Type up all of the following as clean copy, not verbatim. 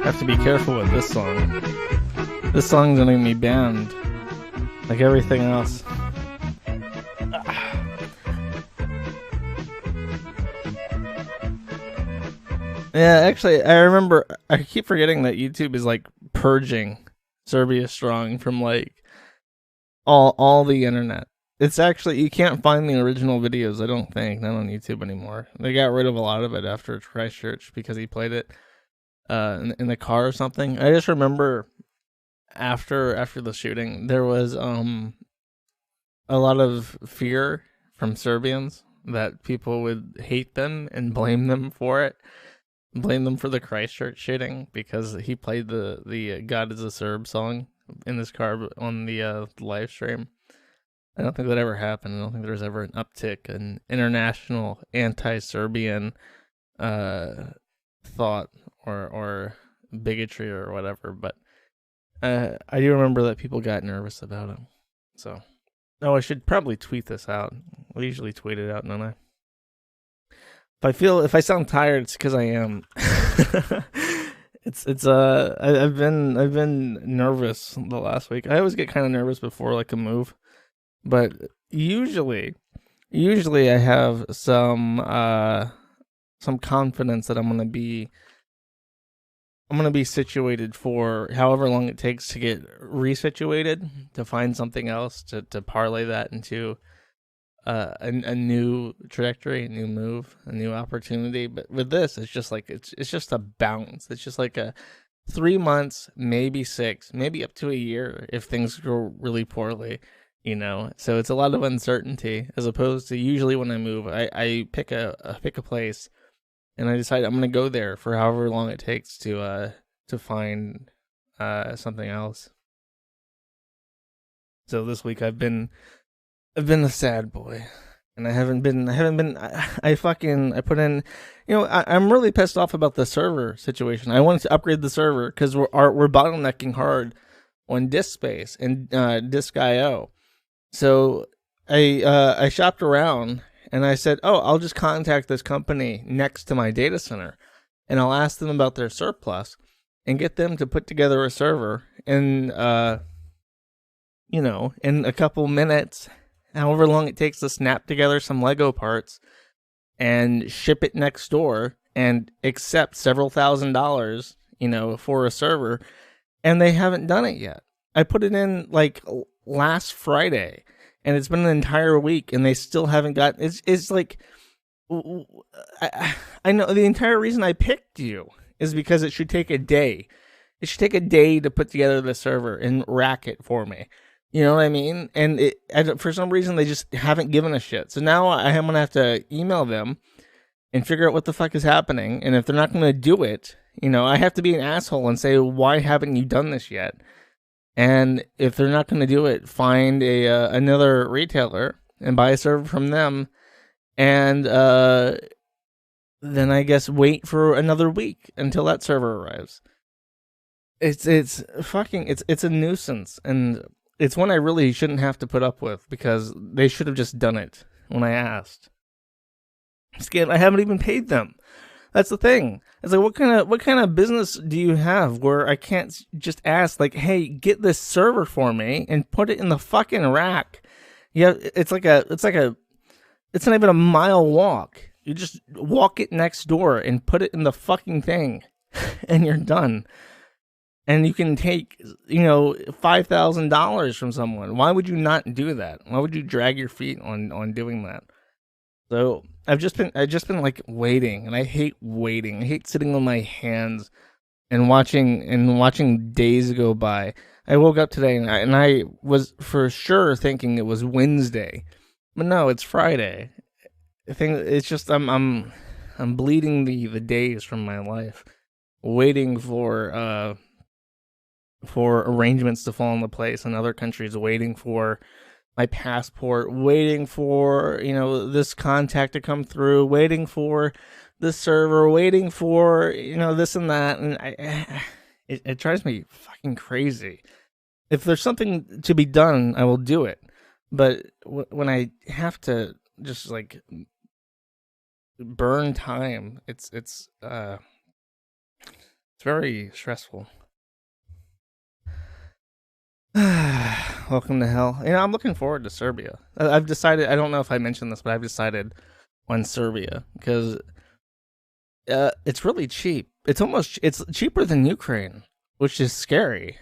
Have to be careful with this song. This song's gonna get me banned, like everything else. Yeah, actually, I remember. I keep forgetting that YouTube is like purging Serbia Strong from like all the internet. It's actually, you can't find the original videos. I don't think, not on YouTube anymore. They got rid of a lot of it after Christchurch because he played it in the car or something. I just remember after the shooting, there was a lot of fear from Serbians that people would hate them and blame them for it. Blame them for the Christchurch shooting because he played the God is a Serb song in his car on the live stream. I don't think that ever happened. I don't think there was ever an uptick in international anti-Serbian thought or bigotry or whatever. But I do remember that people got nervous about it. So, I should probably tweet this out. I usually tweet it out, don't I? If I sound tired, it's because I am. I've been nervous the last week. I always get kind of nervous before like a move, but usually I have some confidence that I'm gonna be situated for however long it takes to get resituated, to find something else to parlay that into a new trajectory, a new move, a new opportunity. But with this, it's just like it's just a bounce. It's just like a 3 months, maybe 6, maybe up to a year if things go really poorly, So it's a lot of uncertainty as opposed to usually when I move, I pick a place and I decide I'm gonna go there for however long it takes to find something else. So this week I've been a sad boy, and I put in, I'm really pissed off about the server situation. I wanted to upgrade the server because we're bottlenecking hard on disk space and disk.io. So I shopped around and I said, I'll just contact this company next to my data center and I'll ask them about their surplus and get them to put together a server in a couple minutes, however long it takes to snap together some Lego parts and ship it next door and accept several $1,000s, for a server. And they haven't done it yet. I put it in like last Friday and it's been an entire week and they still haven't got, it's like, I know the entire reason I picked you is because it should take a day. It should take a day to put together the server and rack it for me. You know what I mean? And for some reason, they just haven't given a shit. So now I'm going to have to email them and figure out what the fuck is happening. And if they're not going to do it, I have to be an asshole and say, why haven't you done this yet? And if they're not going to do it, find another retailer and buy a server from them. And then I guess wait for another week until that server arrives. It's a nuisance. And it's one I really shouldn't have to put up with because they should have just done it when I asked. Scam, I haven't even paid them. That's the thing. It's like, what kind of business do you have where I can't just ask, like, hey, get this server for me and put it in the fucking rack? Yeah, it's not even a mile walk. You just walk it next door and put it in the fucking thing, and you're done. And you can take, $5,000 from someone. Why would you not do that? Why would you drag your feet on doing that? So I've just been like waiting, and I hate waiting. I hate sitting on my hands and watching days go by. I woke up today and I was for sure thinking it was Wednesday, but no, it's Friday. I think it's just I'm bleeding the days from my life, waiting for arrangements to fall into place in other countries, waiting for my passport, waiting for, this contact to come through, waiting for the server, waiting for, this and that. And it drives me fucking crazy. If there's something to be done, I will do it. But when I have to just like burn time, it's It's very stressful. Welcome to hell. I'm looking forward to Serbia. I've decided, I don't know if I mentioned this, but I've decided on Serbia because it's really cheap. It's cheaper than Ukraine, which is scary.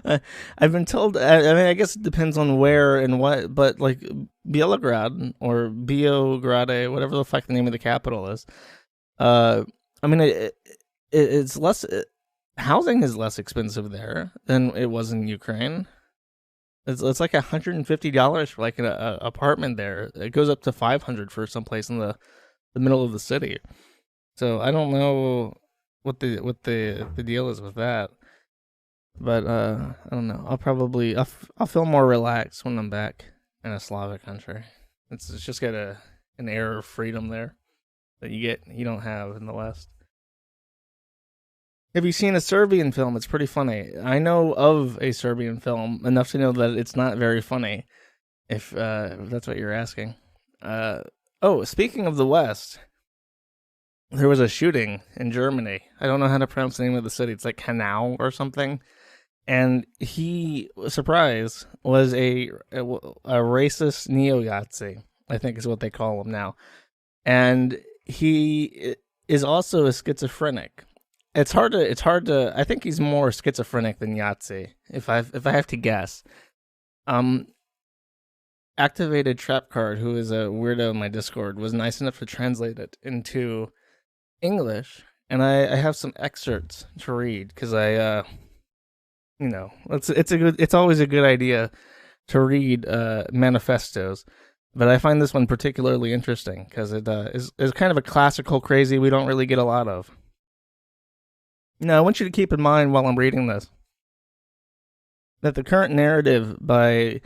I've been told. I mean, I guess it depends on where and what, but like Belgrade or Biograde, whatever the fuck the name of the capital is. I mean, it's less. Housing is less expensive there than it was in Ukraine. It's like $150 for like an apartment there. It goes up to $500 for some place in the middle of the city. So I don't know what the deal is with that. But I don't know. I'll feel more relaxed when I'm back in a Slavic country. It's just got an air of freedom there that you don't have in the West. Have you seen a Serbian film? It's pretty funny. I know of a Serbian film enough to know that it's not very funny. If that's what you're asking. Speaking of the West, there was a shooting in Germany. I don't know how to pronounce the name of the city. It's like Hanau or something. And he, surprise, was a racist neo-Nazi, I think is what they call him now. And he is also a schizophrenic. It's hard to. I think he's more schizophrenic than Yahtzee, if I have to guess. Activated Trap Card, who is a weirdo in my Discord, was nice enough to translate it into English, and I have some excerpts to read because it's always a good idea to read manifestos, but I find this one particularly interesting because it is kind of a classical crazy we don't really get a lot of. Now, I want you to keep in mind while I'm reading this that the current narrative by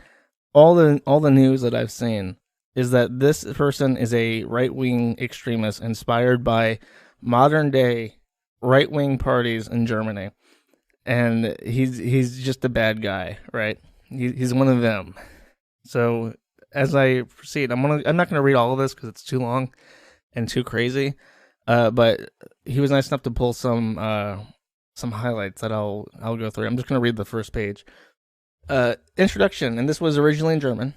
all the news that I've seen is that this person is a right-wing extremist inspired by modern-day right-wing parties in Germany. And he's just a bad guy, right? He's one of them. So as I proceed, I'm not gonna read all of this because it's too long and too crazy. But he was nice enough to pull some highlights that I'll go through. I'm just gonna read the first page. Introduction, and this was originally in German.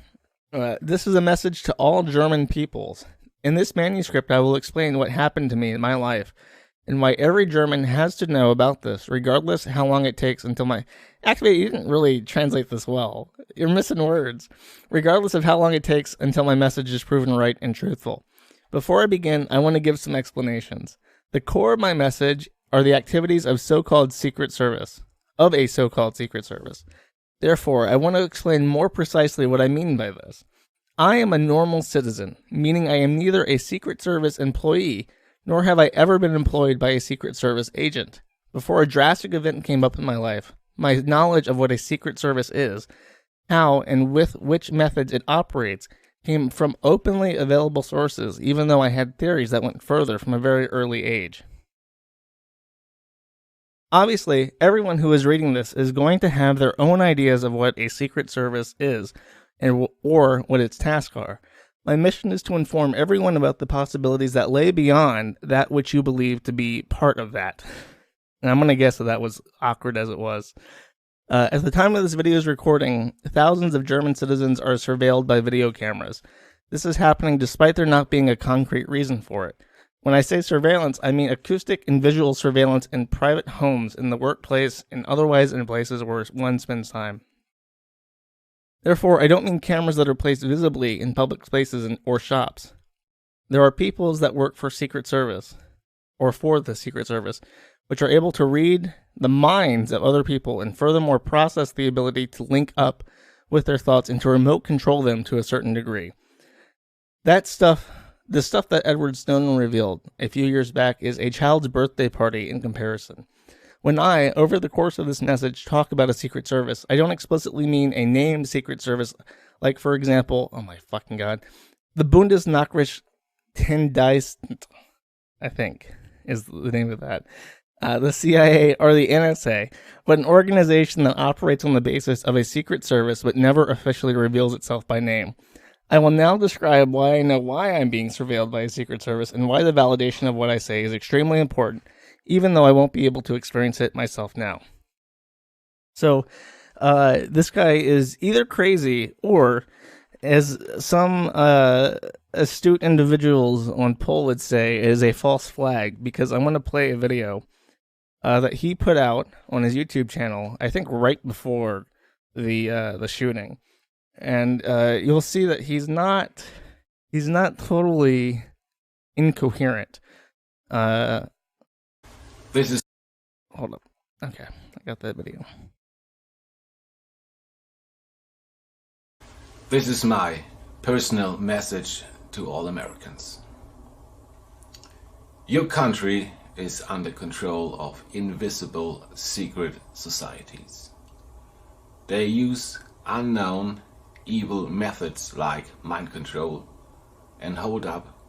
This is a message to all German peoples. In this manuscript, I will explain what happened to me in my life and why every German has to know about this, regardless how long it takes until my... Actually, you didn't really translate this well. You're missing words. Regardless of how long it takes until my message is proven right and truthful. Before I begin, I want to give some explanations. The core of my message are the activities of a so-called secret service. Therefore, I want to explain more precisely what I mean by this. I am a normal citizen, meaning I am neither a Secret Service employee, nor have I ever been employed by a Secret Service agent. Before a drastic event came up in my life, my knowledge of what a Secret Service is, how and with which methods it operates, came from openly available sources, even though I had theories that went further from a very early age. Obviously, everyone who is reading this is going to have their own ideas of what a Secret Service is, or what its tasks are. My mission is to inform everyone about the possibilities that lay beyond that which you believe to be part of that. And I'm going to guess that was awkward as it was. At the time of this video's recording, thousands of German citizens are surveilled by video cameras. This is happening despite there not being a concrete reason for it. When I say surveillance, I mean acoustic and visual surveillance in private homes, in the workplace, and otherwise in places where one spends time. Therefore, I don't mean cameras that are placed visibly in public spaces or shops. There are peoples that work for Secret Service, or for the Secret Service, which are able to read the minds of other people and furthermore process the ability to link up with their thoughts and to remote control them to a certain degree. The stuff that Edward Snowden revealed a few years back is a child's birthday party in comparison. When I, over the course of this message, talk about a Secret Service, I don't explicitly mean a named Secret Service, like, for example, oh my fucking god, the Bundesnachrichtendienst, I think, is the name of that, the CIA or the NSA, but an organization that operates on the basis of a Secret Service but never officially reveals itself by name. I will now describe why I know why I'm being surveilled by a Secret Service and why the validation of what I say is extremely important, even though I won't be able to experience it myself now. So this guy is either crazy or, as some astute individuals on poll would say, is a false flag, because I'm going to play a video that he put out on his YouTube channel, I think right before the shooting, and you'll see that he's not totally incoherent. This is Hold up. Okay, I got that video. This is my personal message to all Americans. Your country is under control of invisible secret societies. They use unknown evil methods like mind control and hold up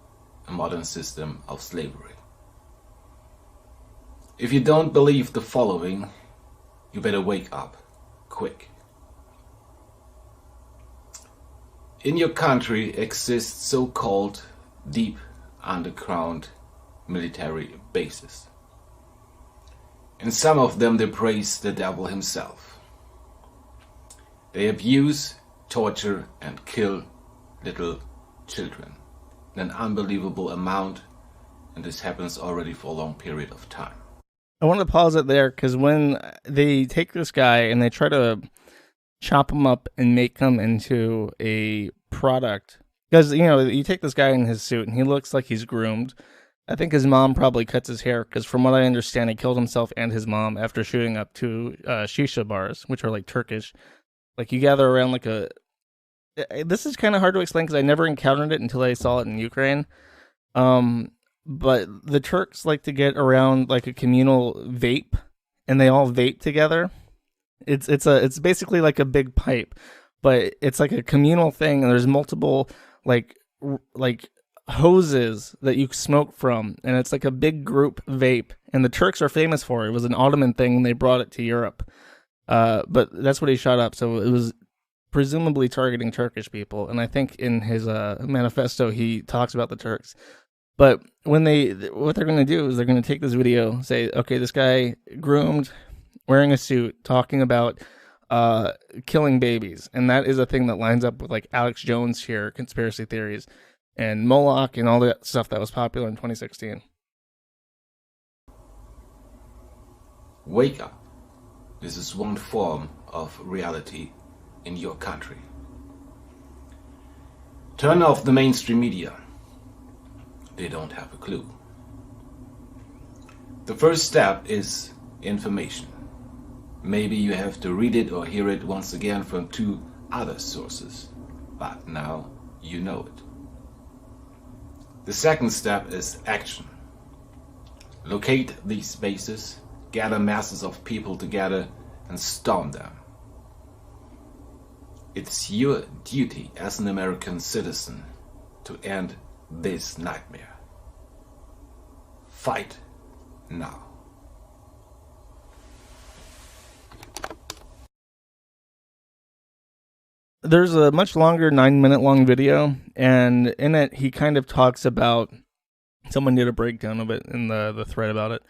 a modern system of slavery. If you don't believe the following, you better wake up quick. In your country exist so-called deep underground military bases. In some of them they praise the devil himself. They abuse, torture and kill little children in an unbelievable amount, and this happens already for a long period of time. I want to pause it there, because when they take this guy and they try to chop him up and make him into a product, because you take this guy in his suit and he looks like he's groomed. I think his mom probably cuts his hair, because from what I understand, he killed himself and his mom after shooting up two shisha bars, which are like Turkish. Like, you gather around like a... This is kind of hard to explain because I never encountered it until I saw it in Ukraine. But the Turks like to get around like a communal vape, and they all vape together. It's basically like a big pipe, but it's like a communal thing, and there's multiple like hoses that you smoke from, and it's like a big group vape, and the Turks are famous for it. It was an Ottoman thing, and they brought it to Europe. But that's what he shot up, so it was presumably targeting Turkish people, and I think in his manifesto he talks about the Turks. But what they're going to do is they're going to take this video, say, okay, this guy groomed, wearing a suit, talking about killing babies, and that is a thing that lines up with like Alex Jones here, conspiracy theories, and Moloch and all that stuff that was popular in 2016. Wake up. This is one form of reality in your country. Turn off the mainstream media. They don't have a clue. The first step is information. Maybe you have to read it or hear it once again from two other sources, but now you know it. The second step is action. Locate these bases, gather masses of people together and storm them. It's your duty as an American citizen to end this nightmare. Fight now. There's a much longer 9-minute long video, and in it he kind of talks about, someone did a breakdown of it in the thread about it,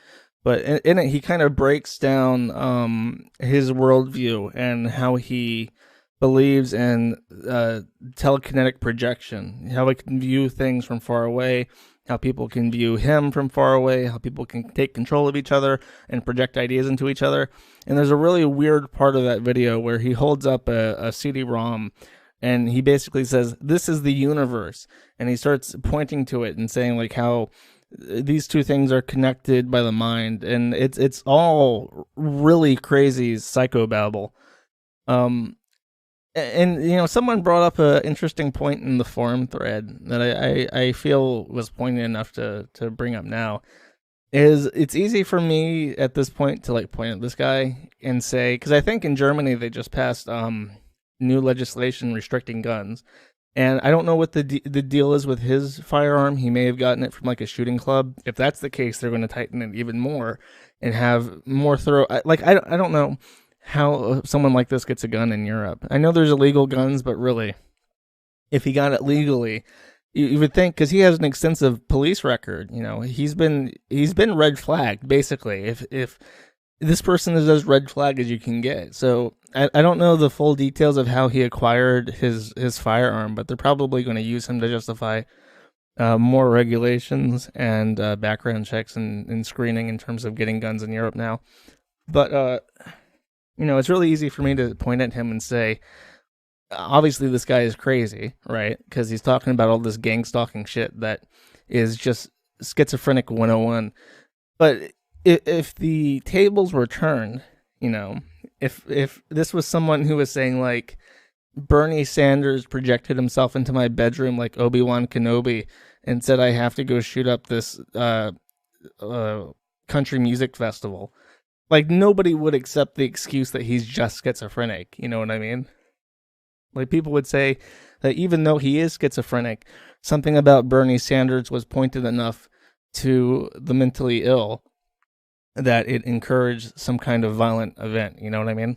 but in it he kind of breaks down his worldview and how he believes in telekinetic projection, how he can view things from far away, how people can view him from far away, how people can take control of each other and project ideas into each other. And there's a really weird part of that video where he holds up a CD-ROM and he basically says, "This is the universe." And he starts pointing to it and saying like how these two things are connected by the mind. And it's all really crazy psychobabble. And someone brought up an interesting point in the forum thread that I feel was poignant enough to bring up now. Is it's easy for me at this point to like point at this guy and say, because I think in Germany they just passed new legislation restricting guns, and I don't know what the deal is with his firearm. He may have gotten it from like a shooting club. If that's the case, they're going to tighten it even more and have more thorough. Like I don't know how someone like this gets a gun in Europe. I know there's illegal guns, but really, if he got it legally, You would think, because he has an extensive police record. You know, he's been red flagged basically. If this person is as red flag as you can get. So I don't know the full details of how he acquired his firearm, but they're probably going to use him to justify more regulations and background checks and screening in terms of getting guns in Europe now. But it's really easy for me to point at him and say, obviously this guy is crazy, right? Because he's talking about all this gang stalking shit that is just schizophrenic 101. But if the tables were turned, if this was someone who was saying like, Bernie Sanders projected himself into my bedroom like Obi-Wan Kenobi and said I have to go shoot up this country music festival, like nobody would accept the excuse that he's just schizophrenic. You know what I mean? Like people would say that even though he is schizophrenic, something about Bernie Sanders was pointed enough to the mentally ill that it encouraged some kind of violent event. You know what I mean?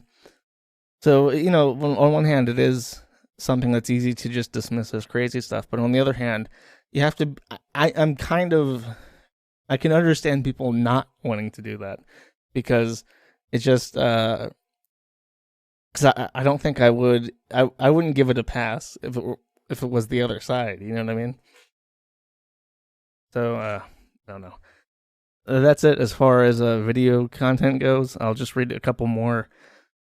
So, on one hand, it is something that's easy to just dismiss as crazy stuff. But on the other hand, you have to, I can understand people not wanting to do that because it's just, because I don't think I wouldn't give it a pass if it was the other side. You know what I mean? So, I don't know. That's it as far as video content goes. I'll just read a couple more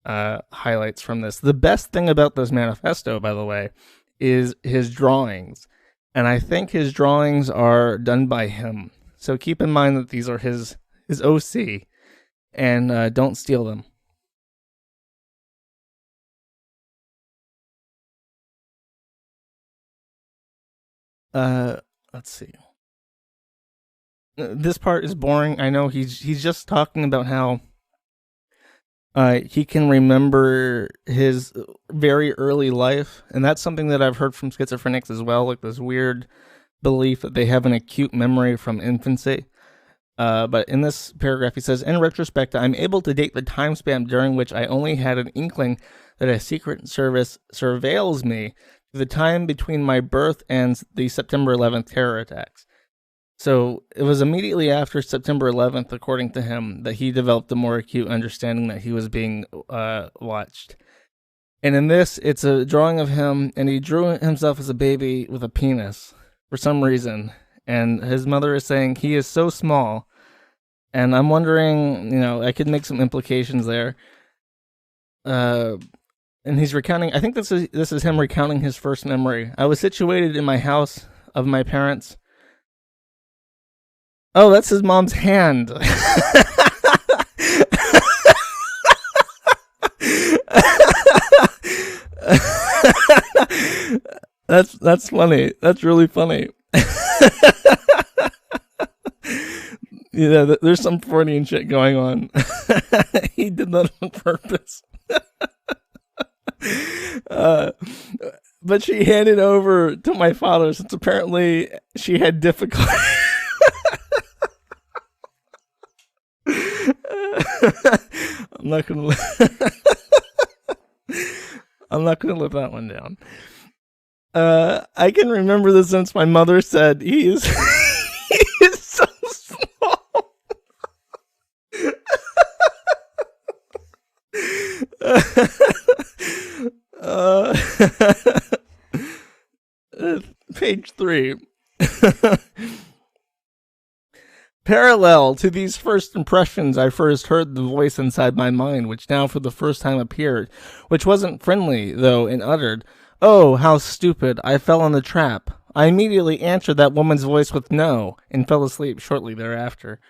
highlights from this. The best thing about this manifesto, by the way, is his drawings. And I think his drawings are done by him. So keep in mind that these are his OC, and don't steal them. Let's see. This part is boring. I know he's just talking about how he can remember his very early life, and that's something that I've heard from schizophrenics as well, like this weird belief that they have an acute memory from infancy. But in this paragraph, he says, in retrospect, I'm able to date the time span during which I only had an inkling that a secret service surveils me to the time between my birth and the September 11th terror attacks. So it was immediately after September 11th, according to him, that he developed a more acute understanding that he was being watched. And in this, it's a drawing of him, and he drew himself as a baby with a penis for some reason. And his mother is saying he is so small. And I'm wondering, I could make some implications there. And he's recounting, I think this is him recounting his first memory. I was situated in my house of my parents. Oh, that's his mom's hand. That's funny. That's really funny. There's some Freudian shit going on. He did that on purpose. But she handed over to my father since apparently she had difficulty. I'm not gonna let that one down. I can remember this since my mother said he is so small. Page 3. Parallel to these first impressions, I first heard the voice inside my mind, which now for the first time appeared, which wasn't friendly, though, and uttered, "Oh, how stupid, I fell in the trap." I immediately answered that woman's voice with no, and fell asleep shortly thereafter.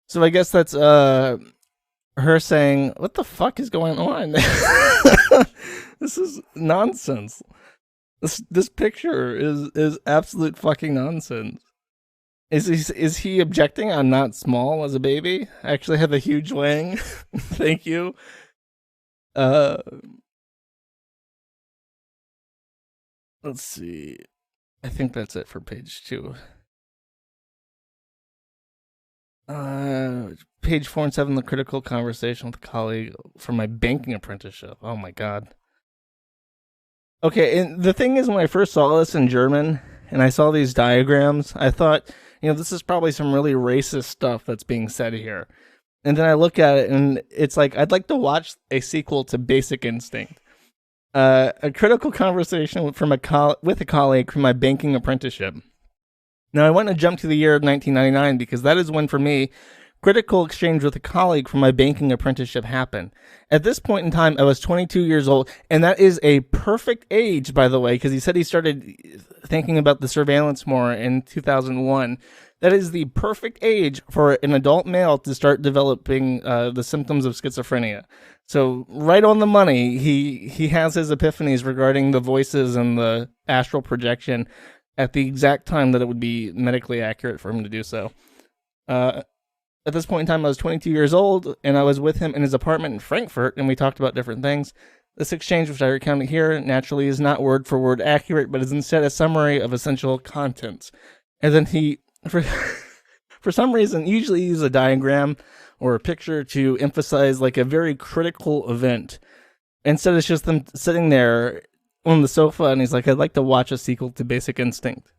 So I guess that's, her saying, what the fuck is going on? This is nonsense. This picture is absolute fucking nonsense. Is he objecting? I'm not small as a baby. I actually have a huge wang. Thank you. Let's see. I think that's it for page 2. Page 4 and 7, the critical conversation with a colleague from my banking apprenticeship. Oh my god. Okay, and the thing is, when I first saw this in German, and I saw these diagrams, I thought, this is probably some really racist stuff that's being said here. And then I look at it, and it's like, I'd like to watch a sequel to Basic Instinct. A critical conversation with a colleague from my banking apprenticeship. Now, I want to jump to the year of 1999 because that is when, for me, critical exchange with a colleague from my banking apprenticeship happened. At this point in time, I was 22 years old, and that is a perfect age, by the way, because he said he started thinking about the surveillance more in 2001. That is the perfect age for an adult male to start developing the symptoms of schizophrenia. So right on the money, he has his epiphanies regarding the voices and the astral projection at the exact time that it would be medically accurate for him to do so. At this point in time, I was 22 years old, and I was with him in his apartment in Frankfurt, and we talked about different things. This exchange, which I recounted here, naturally is not word for word accurate, but is instead a summary of essential contents. And then he, for some reason, usually use a diagram or a picture to emphasize like a very critical event. Instead, it's just them sitting there on the sofa, and he's like, I'd like to watch a sequel to Basic Instinct.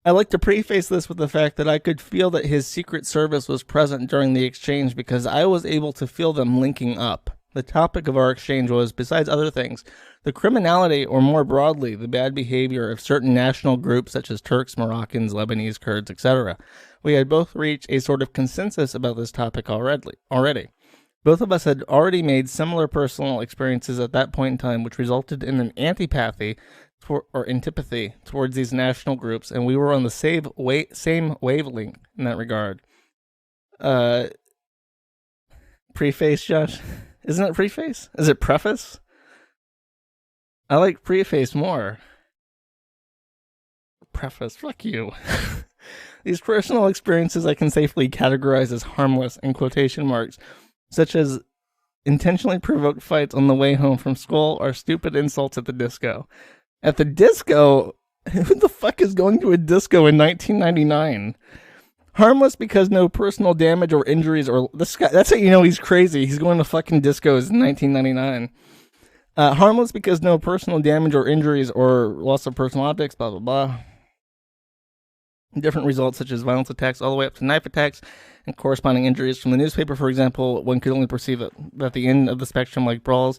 I like to preface this with the fact that I could feel that his Secret Service was present during the exchange because I was able to feel them linking up. The topic of our exchange was, besides other things, the criminality, or more broadly, the bad behavior of certain national groups such as Turks, Moroccans, Lebanese, Kurds, etc. We had both reached a sort of consensus about this topic already. Both of us had already made similar personal experiences at that point in time, which resulted in an antipathy or antipathy towards these national groups, and we were on the same wavelength in that regard. Preface, Josh? Isn't it preface? Is it preface? I like preface more. Preface, fuck you. These personal experiences I can safely categorize as harmless in quotation marks, such as intentionally provoked fights on the way home from school or stupid insults at the disco. At the disco? Who the fuck is going to a disco in 1999? Harmless because no personal damage or injuries or... This guy, that's how you know he's crazy. He's going to fucking discos in 1999. Harmless because no personal damage or injuries or loss of personal objects, blah, blah, blah. Different results such as violence attacks all the way up to knife attacks and corresponding injuries. From the newspaper, for example, one could only perceive it at the end of the spectrum like brawls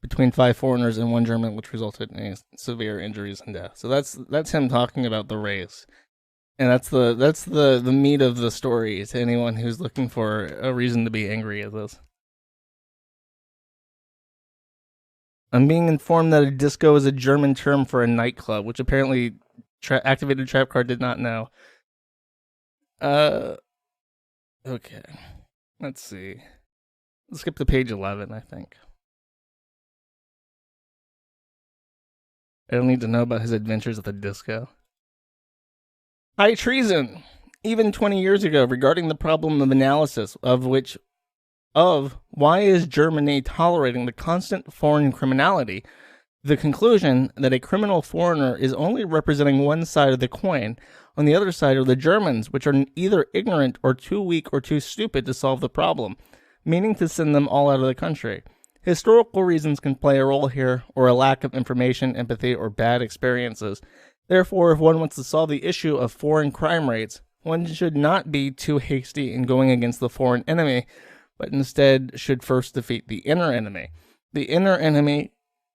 between 5 foreigners and 1 German, which resulted in severe injuries and death. So that's him talking about the race. And that's the meat of the story to anyone who's looking for a reason to be angry at this. I'm being informed that a disco is a German term for a nightclub, which apparently Activated Trap Card did not know. Okay. Let's see. Let's skip to page 11, I think. I don't need to know about his adventures at the disco. High treason! Even 20 years ago, regarding the problem of analysis of why is Germany tolerating the constant foreign criminality, the conclusion that a criminal foreigner is only representing one side of the coin. On the other side are the Germans, which are either ignorant or too weak or too stupid to solve the problem, meaning to send them all out of the country. Historical reasons can play a role here, or a lack of information, empathy, or bad experiences. Therefore, if one wants to solve the issue of foreign crime rates, one should not be too hasty in going against the foreign enemy, but instead should first defeat the inner enemy. The inner enemy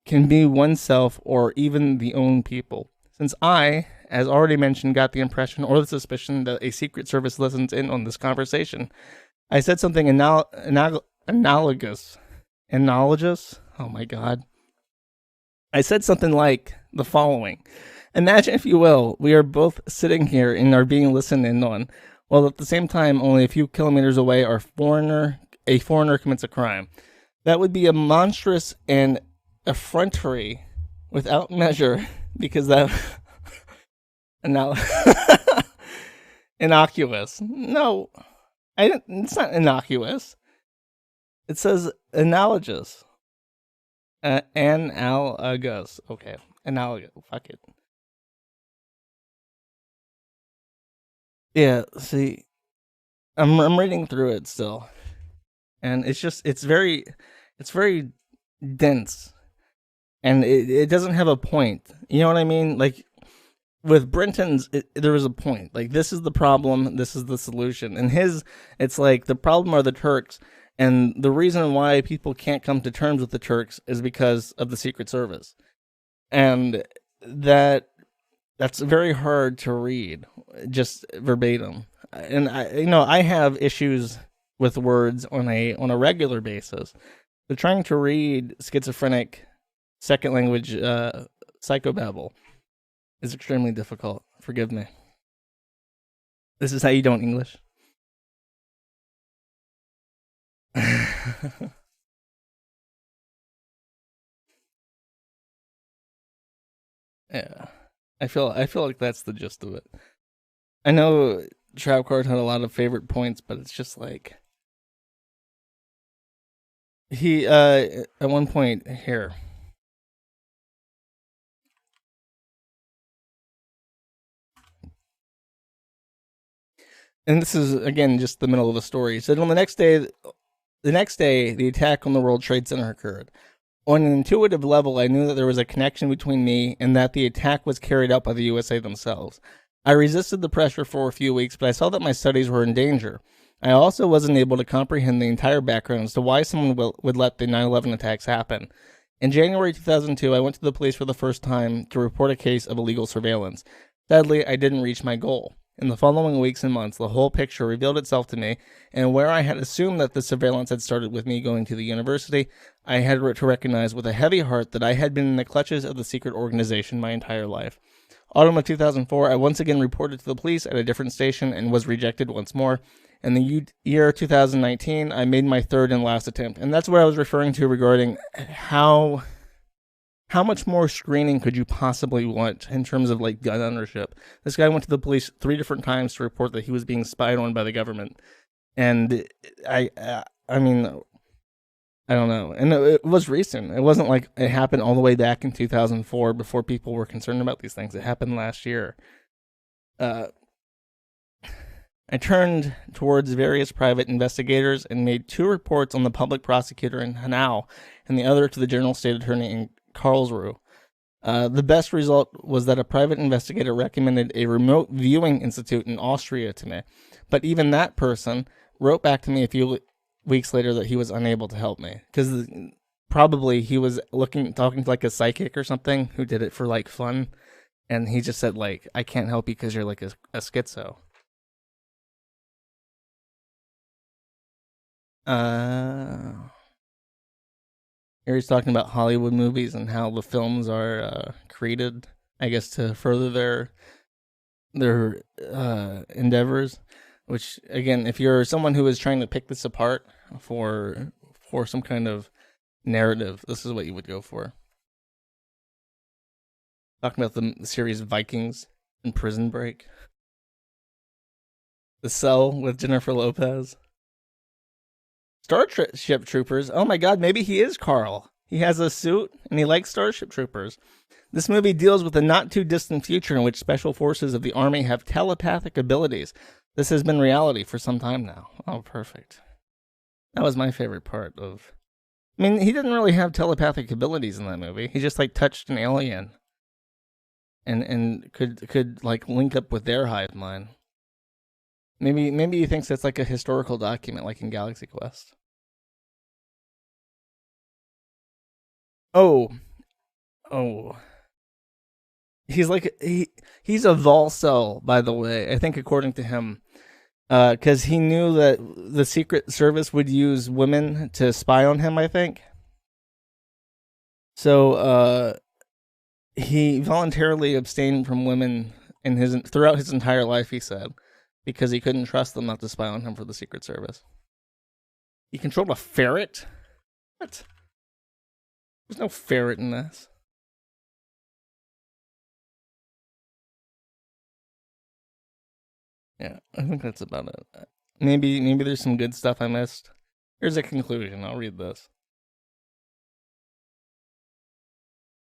can be oneself or even the own people. Since I, as already mentioned, got the impression or the suspicion that a Secret Service listens in on this conversation, I said something analogous. Analogous? Oh my god. I said something like the following. Imagine, if you will, we are both sitting here and are being listened in on, while at the same time, only a few kilometers away, a foreigner commits a crime. That would be a monstrous and effrontery without measure, because that innocuous. No, it's not innocuous. It says analogous. Analogous. Okay, analogous. Fuck it. Yeah. See, I'm reading through it still, and it's very dense. and it doesn't have a point. You know what I mean? Like with Brenton's, there was a point. Like, this is the problem, this is the solution. And his, it's like the problem are the Turks, and the reason why people can't come to terms with the Turks is because of the Secret Service, and that's very hard to read just verbatim. And I have issues with words on a regular basis. But trying to read schizophrenic second language psychobabble is extremely difficult. Forgive me. This is how you don't English. Yeah. I feel like that's the gist of it. I know Trapcard had a lot of favorite points, but it's just like he at one point here. And this is again just the middle of the story. He said on the next day, the attack on the World Trade Center occurred. On an intuitive level, I knew that there was a connection between me and that the attack was carried out by the USA themselves. I resisted the pressure for a few weeks, but I saw that my studies were in danger. I also wasn't able to comprehend the entire background as to why someone would let the 9/11 attacks happen. In January 2002, I went to the police for the first time to report a case of illegal surveillance. Sadly, I didn't reach my goal. In the following weeks and months, the whole picture revealed itself to me, and where I had assumed that the surveillance had started with me going to the university, I had to recognize with a heavy heart that I had been in the clutches of the secret organization my entire life. Autumn of 2004, I once again reported to the police at a different station and was rejected once more. In the year 2019, I made my third and last attempt, and that's what I was referring to regarding how much more screening could you possibly want in terms of like gun ownership? This guy went to the police 3 different times to report that he was being spied on by the government, and I mean, I don't know. And it was recent. It wasn't like it happened all the way back in 2004 before people were concerned about these things. It happened last year. I turned towards various private investigators and made 2 reports on the public prosecutor in Hanau and the other to the general state attorney in Karlsruhe. The best result was that a private investigator recommended a remote viewing institute in Austria to me, but even that person wrote back to me a few weeks later that he was unable to help me because probably he was talking to like a psychic or something who did it for like fun, and he just said like, I can't help you because you're like a schizo. Here he's talking about Hollywood movies and how the films are created, I guess, to further their endeavors. Which, again, if you're someone who is trying to pick this apart for some kind of narrative, this is what you would go for. Talking about the series Vikings and Prison Break. The Cell with Jennifer Lopez. Starship Troopers. Oh my god, maybe he is Carl. He has a suit and he likes Starship Troopers. This movie deals with a not too distant future in which special forces of the Army have telepathic abilities. This has been reality for some time now. Oh, perfect. That was my favorite part of... I mean, he didn't really have telepathic abilities in that movie. He just like touched an alien and could like link up with their hive mind. Maybe he thinks it's like a historical document, like in Galaxy Quest. Oh. He's like he's a Volcel, by the way. I think according to him, because he knew that the Secret Service would use women to spy on him. I think. So he voluntarily abstained from women throughout his entire life. He said, because he couldn't trust them not to spy on him for the Secret Service. He controlled a ferret? What? There's no ferret in this. Yeah, I think that's about it. Maybe there's some good stuff I missed. Here's a conclusion. I'll read this.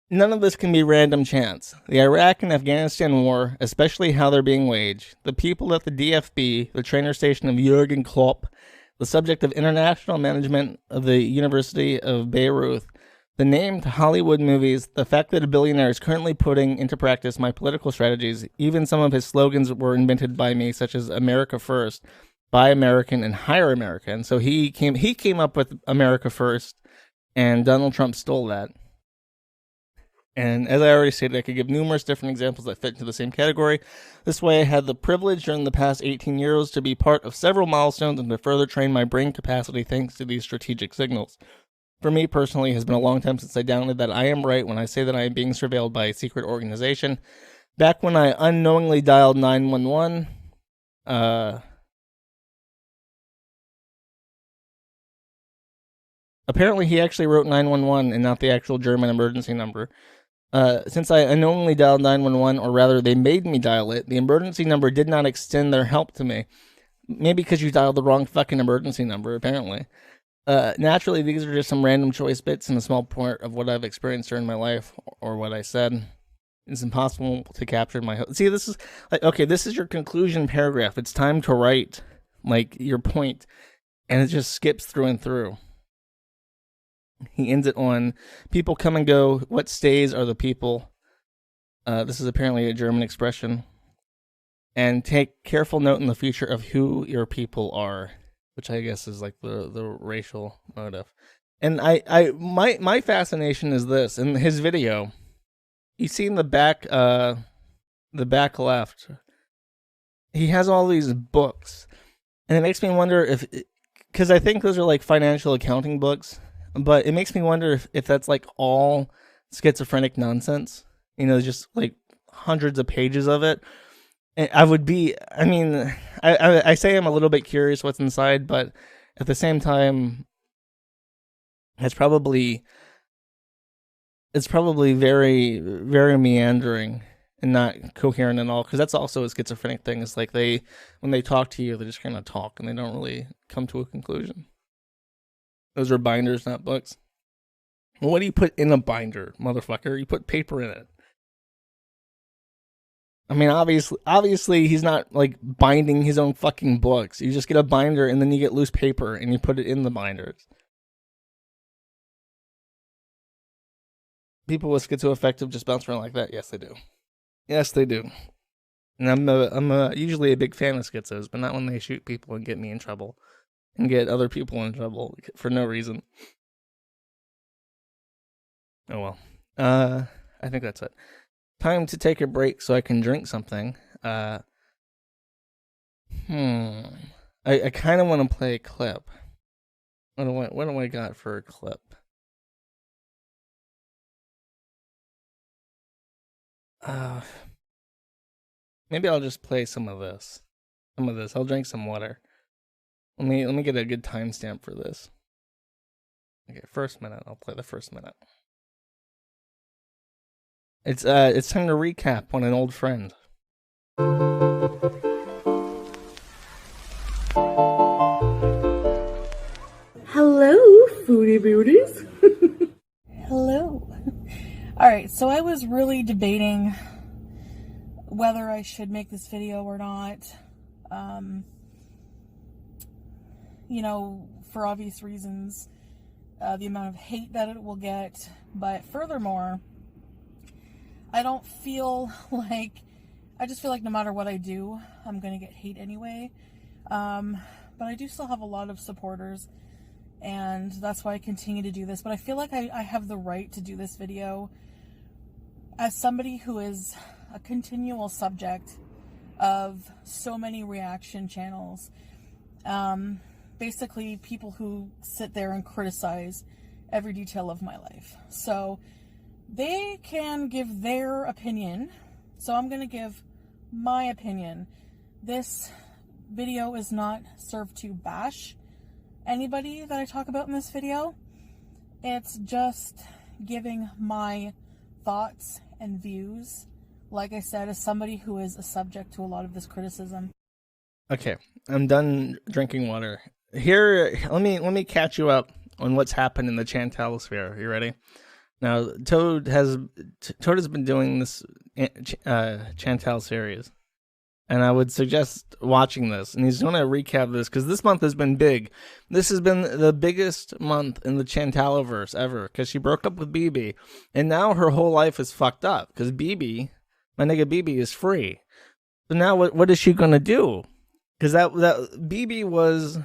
None of this can be random chance. The Iraq and Afghanistan war, especially how they're being waged, the people at the DFB, the trainer station of Jurgen Klopp, the subject of international management of the University of Beirut, The named Hollywood movies, the fact that a billionaire is currently putting into practice my political strategies, even some of his slogans were invented by me, such as America First, Buy American, and Hire American. So he came up with America First, and Donald Trump stole that. And as I already stated, I could give numerous different examples that fit into the same category. This way, I had the privilege during the past 18 years to be part of several milestones and to further train my brain capacity thanks to these strategic signals. For me personally, it has been a long time since I doubted that I am right when I say that I am being surveilled by a secret organization. Back when I unknowingly dialed 911, apparently he actually wrote 911 and not the actual German emergency number. Since I unknowingly dialed 911, or rather they made me dial it, the emergency number did not extend their help to me. Maybe because you dialed the wrong fucking emergency number, apparently. Naturally, these are just some random choice bits in a small part of what I've experienced during my life, or what I said. It's impossible to capture my... See, this is... like, okay, this is your conclusion paragraph. It's time to write, like, your point, and it just skips through and through. He ends it on, people come and go, what stays are the people. This is apparently a German expression. And take careful note in the future of who your people are. Which I guess is like the racial motive. And my fascination is this. In his video, you see in the back left, he has all these books. And it makes me wonder if, because I think those are like financial accounting books, but it makes me wonder if that's like all schizophrenic nonsense. You know, just like hundreds of pages of it. I would be, I mean, I say I'm a little bit curious what's inside, but at the same time, it's probably very, very meandering and not coherent at all, because that's also a schizophrenic thing. It's like when they talk to you, they just kind of talk and they don't really come to a conclusion. Those are binders, not books. Well, what do you put in a binder, motherfucker? You put paper in it. I mean, obviously, he's not, like, binding his own fucking books. You just get a binder, and then you get loose paper, and you put it in the binders. People with schizoaffective just bounce around like that? Yes, they do. Yes, they do. And I'm usually a big fan of schizos, but not when they shoot people and get me in trouble. And get other people in trouble for no reason. Oh, well. I think that's it. Time to take a break so I can drink something. I kind of want to play a clip. What do I got for a clip? Maybe I'll just play some of this. I'll drink some water. Let me get a good timestamp for this. Okay, first minute. I'll play the first minute. It's time to recap on an old friend. Hello, foodie beauties. Hello. Alright, so I was really debating whether I should make this video or not. You know, for obvious reasons, the amount of hate that it will get, but furthermore, I just feel like no matter what I do, I'm going to get hate anyway. But I do still have a lot of supporters, and that's why I continue to do this. But I feel like I have the right to do this video as somebody who is a continual subject of so many reaction channels. Basically, people who sit there and criticize every detail of my life. So they can give their opinion, so I'm going to give my opinion. This video is not served to bash anybody that I talk about in this video. It's just giving my thoughts and views, like I said, as somebody who is a subject to a lot of this criticism. Okay, I'm done drinking water. Here, let me catch you up on what's happened in the Chantal sphere. You ready? Now, Toad has been doing this Chantal series, And I would suggest watching this. And he's going to recap this because this month has been big. This has been the biggest month in the Chantaliverse ever because she broke up with BB. And now her whole life is fucked up because BB, my nigga BB, is free. So now what is she going to do? Because that BB was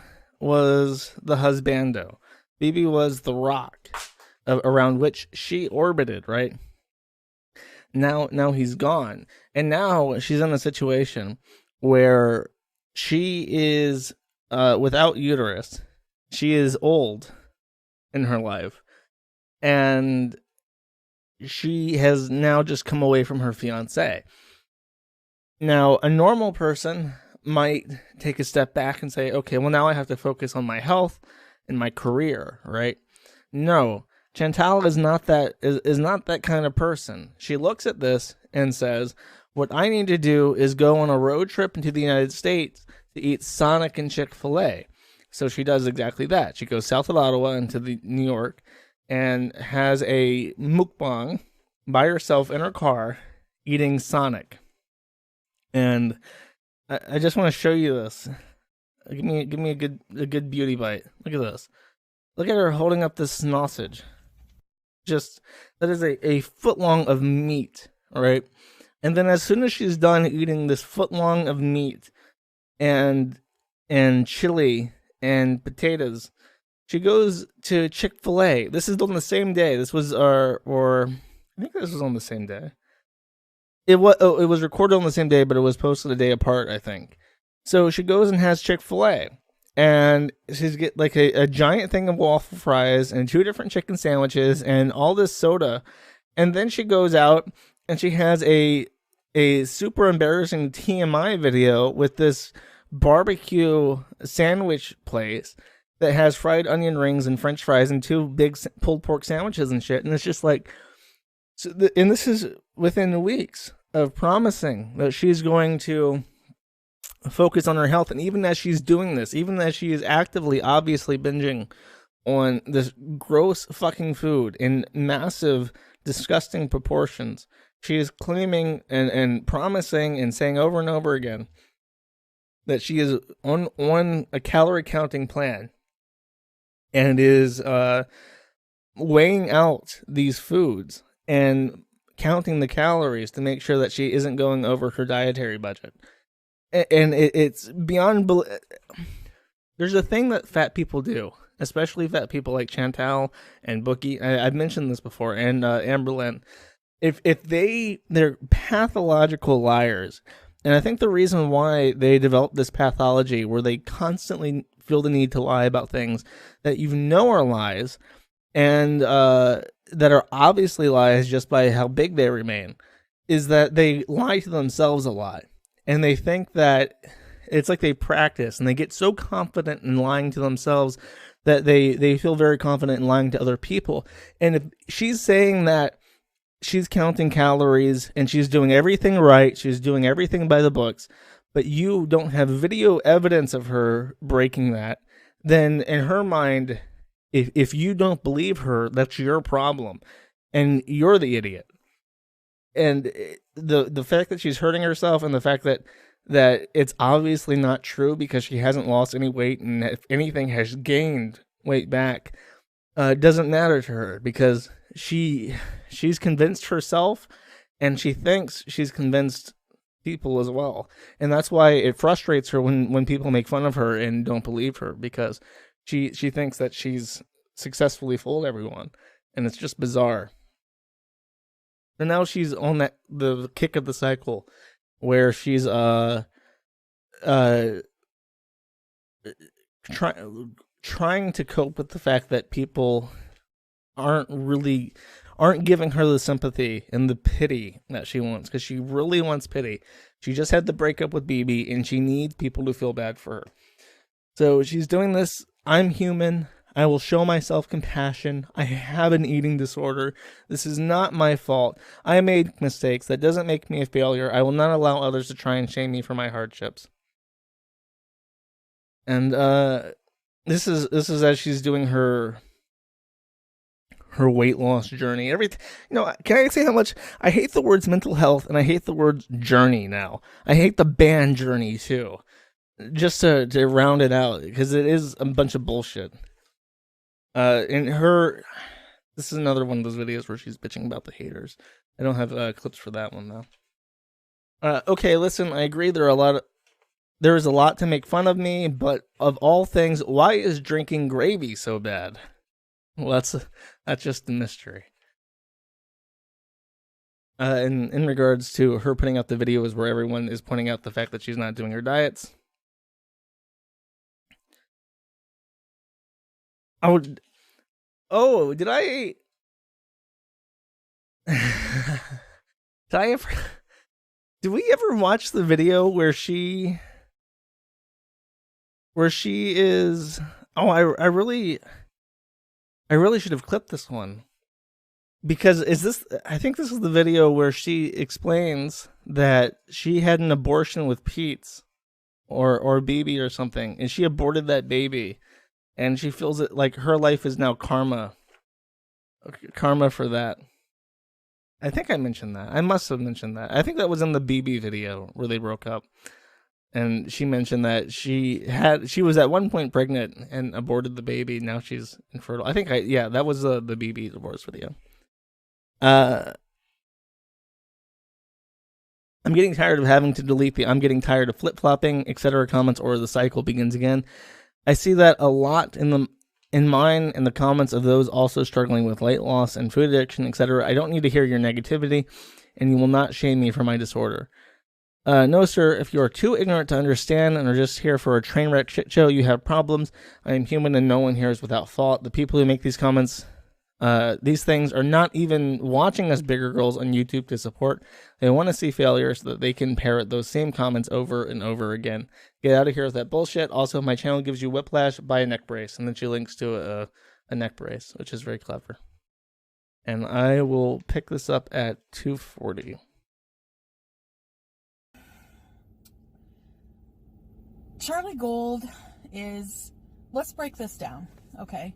the husbando. BB was the rock around which she orbited, right? Now he's gone. And now she's in a situation where she is without uterus. She is old in her life. And she has now just come away from her fiancé. Now, a normal person might take a step back and say, okay, well, now I have to focus on my health and my career, right? No. Chantal is not that kind of person. She looks at this and says, what I need to do is go on a road trip into the United States to eat Sonic and Chick-fil-A. So she does exactly that. She goes south of Ottawa into New York and has a mukbang by herself in her car eating Sonic. And I just want to show you this. Give me a good beauty bite. Look at this. Look at her holding up this sausage. Just, that is a foot long of meat, right? And then as soon as she's done eating this foot long of meat and chili and potatoes, she goes to Chick-fil-A. This is on the same day. This was or I think this was on the same day. It was recorded on the same day, but it was posted a day apart, I think. So she goes and has Chick-fil-A. And she's get like a giant thing of waffle fries and 2 different chicken sandwiches and all this soda. And then she goes out and she has a super embarrassing TMI video with this barbecue sandwich place that has fried onion rings and french fries and 2 big pulled pork sandwiches and shit. And it's just like, and this is within weeks of promising that she's going to focus on her health. And even as she's doing this, even as she is actively, obviously binging on this gross fucking food in massive, disgusting proportions, she is claiming and promising and saying over and over again that she is on a calorie counting plan and is weighing out these foods and counting the calories to make sure that she isn't going over her dietary budget. And it's beyond. There's a thing that fat people do, especially fat people like Chantal and Bookie. I've mentioned this before, and Amberlynn. If they're pathological liars, and I think the reason why they developed this pathology, where they constantly feel the need to lie about things that you know are lies, and that are obviously lies just by how big they remain, is that they lie to themselves a lot. And they think that it's like they practice and they get so confident in lying to themselves that they feel very confident in lying to other people. And if she's saying that she's counting calories and she's doing everything right, she's doing everything by the books, but you don't have video evidence of her breaking that, then in her mind, if you don't believe her, that's your problem and you're the idiot. And the fact that she's hurting herself and the fact that it's obviously not true because she hasn't lost any weight and if anything has gained weight back doesn't matter to her because she's convinced herself and she thinks she's convinced people as well. And that's why it frustrates her when people make fun of her and don't believe her because she thinks that she's successfully fooled everyone. And it's just bizarre. And now she's on the kick of the cycle where she's trying to cope with the fact that people aren't giving her the sympathy and the pity that she wants, because she really wants pity. She just had the breakup with BB and she needs people to feel bad for her. So she's doing this. I'm human. I will show myself compassion. I have an eating disorder. This is not my fault. I made mistakes. That doesn't make me a failure. I will not allow others to try and shame me for my hardships. And this is as she's doing her her weight loss journey. Everything, can I say how much I hate the words mental health and I hate the words journey now. I hate the band journey too. Just to round it out, because it is a bunch of bullshit. This is another one of those videos where she's bitching about the haters. I don't have clips for that one though. Okay, listen, I agree there is a lot to make fun of me, but of all things, why is drinking gravy so bad? Well, that's just a mystery. In regards to her putting out the videos where everyone is pointing out the fact that she's not doing her diets, did I did we ever watch the video where she is, I really should have clipped this one, because I think this is the video where she explains that she had an abortion with Pete's or BB or something, and she aborted that baby, and she feels it like her life is now karma for that. I think I mentioned that. I must have mentioned that. I think that was in the BB video where they broke up. And she mentioned that she was at one point pregnant and aborted the baby. Now she's infertile. I think that was the BB divorce video. I'm getting tired of having to delete I'm getting tired of flip-flopping, etc. comments, or the cycle begins again. I see that a lot in mine and the comments of those also struggling with weight loss and food addiction, etc. I don't need to hear your negativity, and you will not shame me for my disorder. No, sir, if you are too ignorant to understand and are just here for a train wreck shit show, you have problems. I am human and no one here is without fault. The people who make these comments, these things, are not even watching us bigger girls on YouTube to support. They want to see failure so that they can parrot those same comments over and over again. Get out of here with that bullshit. Also, my channel gives you whiplash, buy a neck brace. And then she links to a neck brace, which is very clever. And I will pick this up at 2:40. Charlie Gold let's break this down, okay?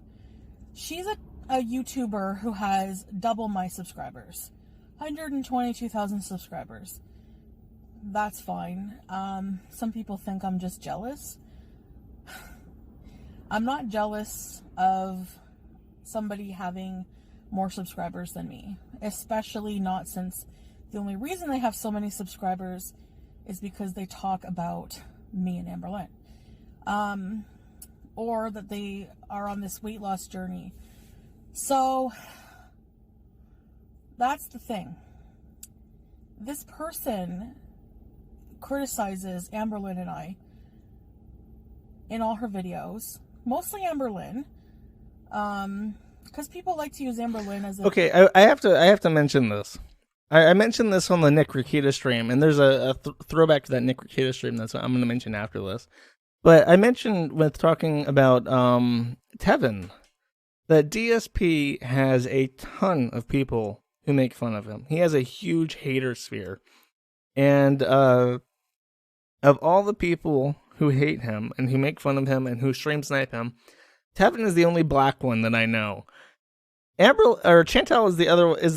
She's a YouTuber who has double my subscribers, 122,000 subscribers. That's fine. Some people think I'm just jealous. I'm not jealous of somebody having more subscribers than me, especially not since the only reason they have so many subscribers is because they talk about me and Amberlynn, or that they are on this weight loss journey. So that's the thing. This person criticizes Amberlynn and I in all her videos, mostly Amberlynn, because people like to use Amberlynn as a... Okay, I have to mention this. I mentioned this on the Nick Rikita stream, and there's a throwback to that Nick Rikita stream that's I'm going to mention after this. But I mentioned with talking about Tevin that DSP has a ton of people who make fun of him. He has a huge hater sphere. And of all the people who hate him and who make fun of him and who stream snipe him, Tevin is the only black one that I know. Chantal is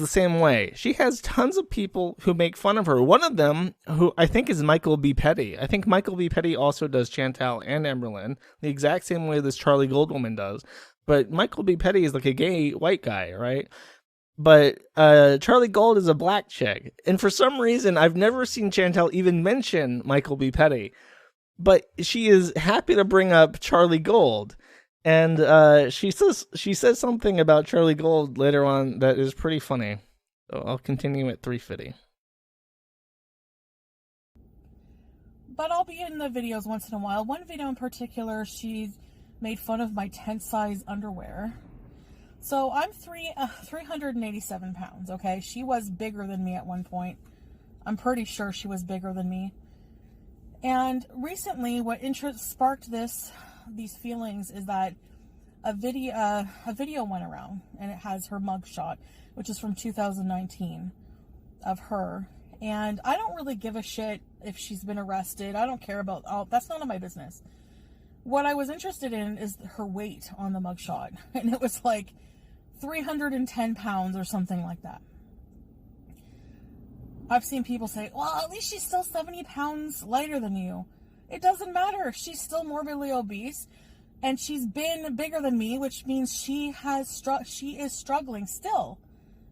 the same way. She has tons of people who make fun of her. One of them, who I think is Michael B. Petty. I think Michael B. Petty also does Chantal and Amberlynn the exact same way this Charlie Gold woman does. But Michael B. Petty is like a gay white guy, right? But Charlie Gold is a black chick. And for some reason, I've never seen Chantal even mention Michael B. Petty. But she is happy to bring up Charlie Gold. And she says something about Charlie Gold later on that is pretty funny. So I'll continue at 3:50. But I'll be in the videos once in a while. One video in particular, she made fun of my tent size underwear. So I'm 387 pounds, okay? She was bigger than me at one point. I'm pretty sure she was bigger than me. And recently, what sparked these feelings is that a video went around, and it has her mugshot, which is from 2019 of her. And I don't really give a shit if she's been arrested. I don't care about that's none of my business. What I was interested in is her weight on the mugshot, and it was like 310 pounds or something like that. I've seen people say, well, at least she's still 70 pounds lighter than you. It doesn't matter. She's still morbidly obese, and she's been bigger than me, which means she is struggling still.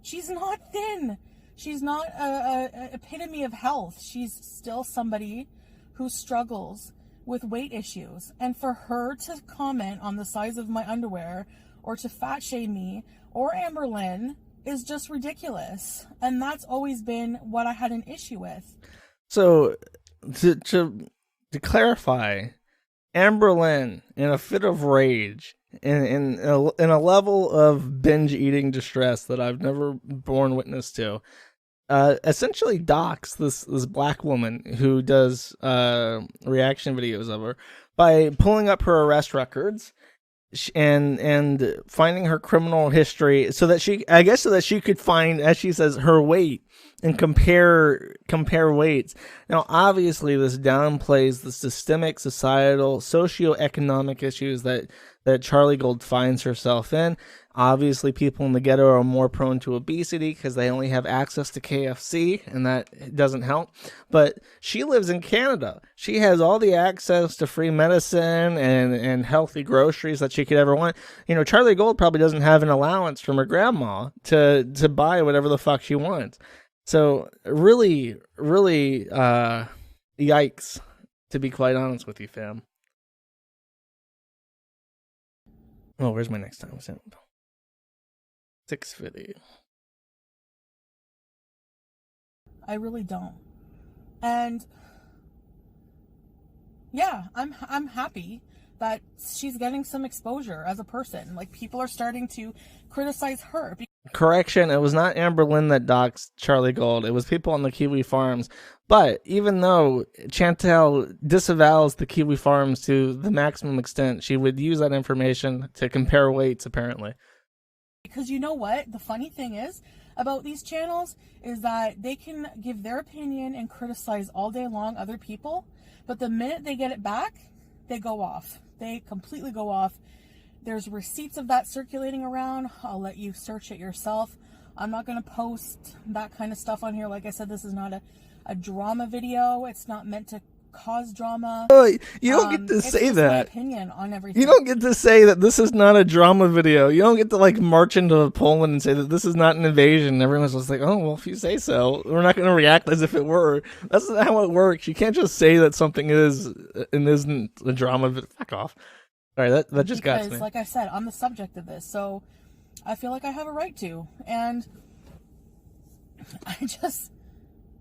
She's not thin. She's not a epitome of health. She's still somebody who struggles with weight issues. And for her to comment on the size of my underwear or to fat shame me or Amberlynn is just ridiculous. And that's always been what I had an issue with. So to clarify, Amberlynn, in a fit of rage, in a level of binge eating distress that I've never borne witness to, essentially docks this black woman who does reaction videos of her by pulling up her arrest records and finding her criminal history so that she could find, as she says, her weight and compare weights. Now, obviously, this downplays the systemic, societal, socioeconomic issues that Charlie Gold finds herself in. Obviously, people in the ghetto are more prone to obesity because they only have access to KFC, and that doesn't help. But she lives in Canada. She has all the access to free medicine and healthy groceries that she could ever want. You know, Charlie Gold probably doesn't have an allowance from her grandma to buy whatever the fuck she wants. So really, really, yikes, to be quite honest with you, fam. Oh, where's my next time stamp? 650. I really don't. And yeah, I'm happy that she's getting some exposure as a person. Like, people are starting to criticize her. Correction, it was not Amberlynn that doxed Charlie Gold. It was people on the Kiwi farms. But even though Chantal disavows the Kiwi farms to the maximum extent, she would use that information to compare weights, apparently. Because you know what? The funny thing is about these channels is that they can give their opinion and criticize all day long other people, but the minute they get it back, they go off. They completely go off. There's receipts of that circulating around. I'll let you search it yourself. I'm not going to post that kind of stuff on here. Like I said, this is not a drama video. It's not meant to cause drama. You don't get to say that. My opinion on everything. You don't get to say that this is not a drama video. You don't get to like march into Poland and say that this is not an invasion. Everyone's just like, oh, well, if you say so, we're not going to react as if it were. That's not how it works. You can't just say that something is and isn't a drama video. Fuck off. All right, that just got me. Because, like I said, I'm the subject of this, so I feel like I have a right to. And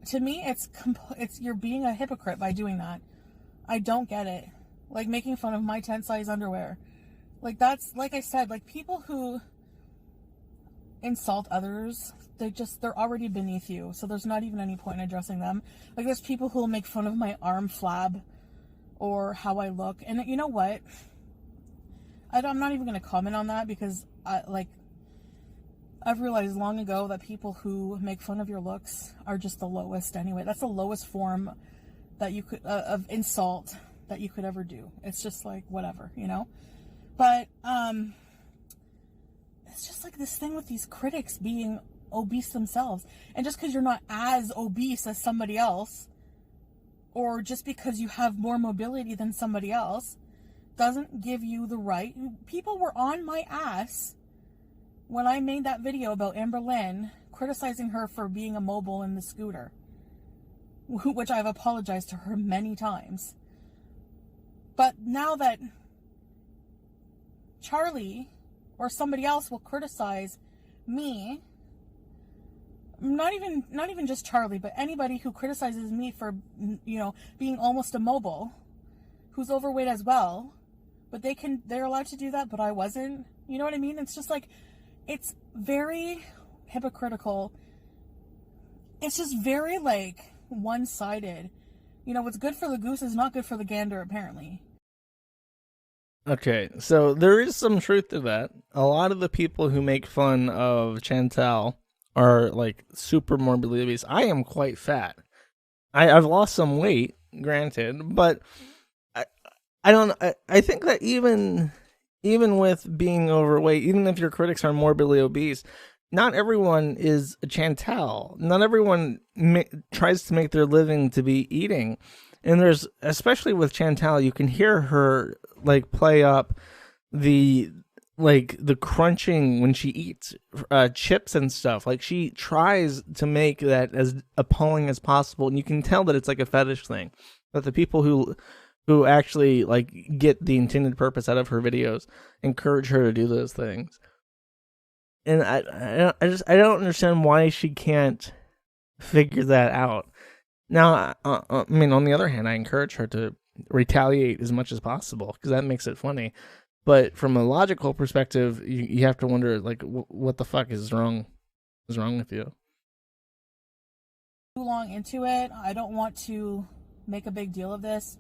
to me, it's you're being a hypocrite by doing that. I don't get it. Like, making fun of my 10 size underwear. Like, that's, like I said, like, people who insult others, they're already beneath you, so there's not even any point in addressing them. Like, there's people who will make fun of my arm flab or how I look, and you know what? I'm not even going to comment on that because I've realized long ago that people who make fun of your looks are just the lowest anyway. That's the lowest form that you could of insult that you could ever do. It's just like, whatever, you know? But it's just like this thing with these critics being obese themselves. And just because you're not as obese as somebody else, or just because you have more mobility than somebody else, doesn't give you the right. People were on my ass when I made that video about Amberlynn, criticizing her for being immobile in the scooter, which I've apologized to her many times. But now that Charlie or somebody else will criticize me, not even just Charlie, but anybody who criticizes me for, you know, being almost immobile, who's overweight as well, but they're allowed to do that, but I wasn't. You know what I mean? It's just like, it's very hypocritical. It's just very, like, one-sided. You know, what's good for the goose is not good for the gander, apparently. Okay, so there is some truth to that. A lot of the people who make fun of Chantal are, like, super morbidly obese. I am quite fat. I've lost some weight, granted, but I don't. I think that even even with being overweight, even if your critics are morbidly obese, not everyone is a Chantal. Not everyone tries to make their living to be eating. And there's, especially with Chantal, you can hear her like play up the crunching when she eats chips and stuff. Like, she tries to make that as appalling as possible, and you can tell that it's like a fetish thing. That the people who actually like get the intended purpose out of her videos encourage her to do those things. And I don't understand why she can't figure that out. Now, I mean, on the other hand, I encourage her to retaliate as much as possible because that makes it funny. But from a logical perspective, you have to wonder, like, what the fuck is wrong? What's wrong with you? Too long into it. I don't want to make a big deal of this,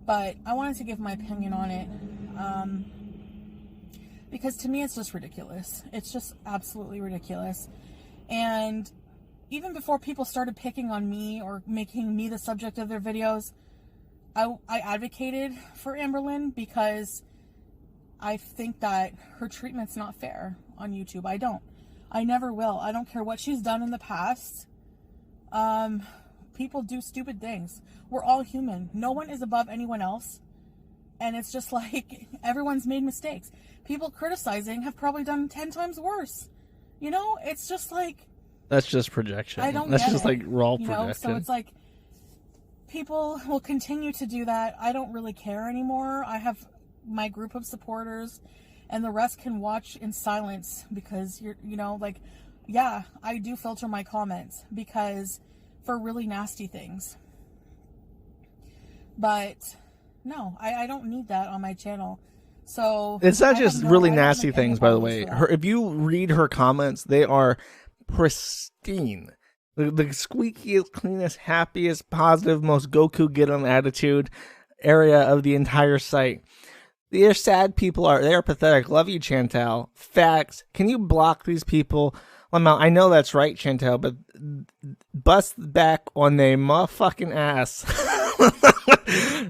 but I wanted to give my opinion on it. Because to me, it's just ridiculous. It's just absolutely ridiculous. And even before people started picking on me or making me the subject of their videos, I advocated for Amberlynn because I think that her treatment's not fair on YouTube. I don't. I never will. I don't care what she's done in the past. People do stupid things. We're all human. No one is above anyone else. And it's just like everyone's made mistakes. People criticizing have probably done 10 times worse. You know, it's just like... That's just projection. I don't That's get just it, like raw you projection. know? So it's like people will continue to do that. I don't really care anymore. I have my group of supporters and the rest can watch in silence because yeah, I do filter my comments because for really nasty things. But no, I don't need that on my channel. So it's not just really nasty things, by the way. If you read her comments, they are pristine. The squeakiest, cleanest, happiest, positive, most Goku get 'em attitude area of the entire site. They're sad people they are pathetic. Love you, Chantal. Facts. Can you block these people? Well, I know that's right, Chantal, but bust back on their motherfucking ass.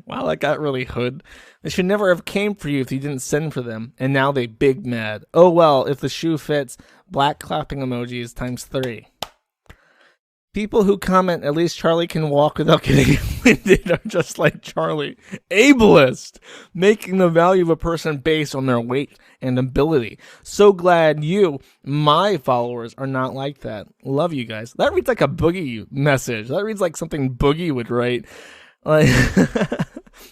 Wow, that got really hood. They should never have came for you if you didn't send for them. And now they big mad. Oh well, if the shoe fits, black clapping emojis times 3. People who comment, at least Charlie can walk without getting winded, are just like Charlie. Ableist, making the value of a person based on their weight and ability. So glad you, my followers, are not like that. Love you guys. That reads like a Boogie message. That reads like something Boogie would write. Like,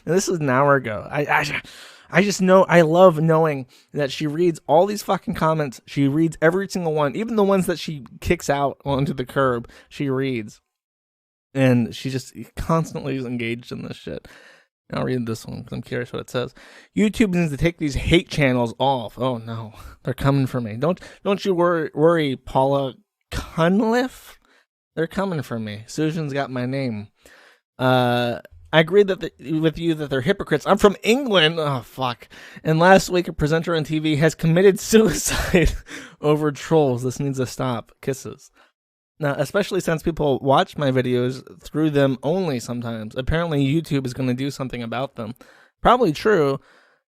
this was an hour ago. I just know, I love knowing that she reads all these fucking comments. She reads every single one, even the ones that she kicks out onto the curb, she reads. And she just constantly is engaged in this shit. I'll read this one because I'm curious what it says. YouTube needs to take these hate channels off. Oh no, they're coming for me. Don't you worry, Paula Cunliffe. They're coming for me. Susan's got my name. I agree with you that they're hypocrites. I'm from England. Oh, fuck. And last week, a presenter on TV has committed suicide over trolls. This needs to stop. Kisses. Now, especially since people watch my videos through them only sometimes. Apparently, YouTube is going to do something about them. Probably true.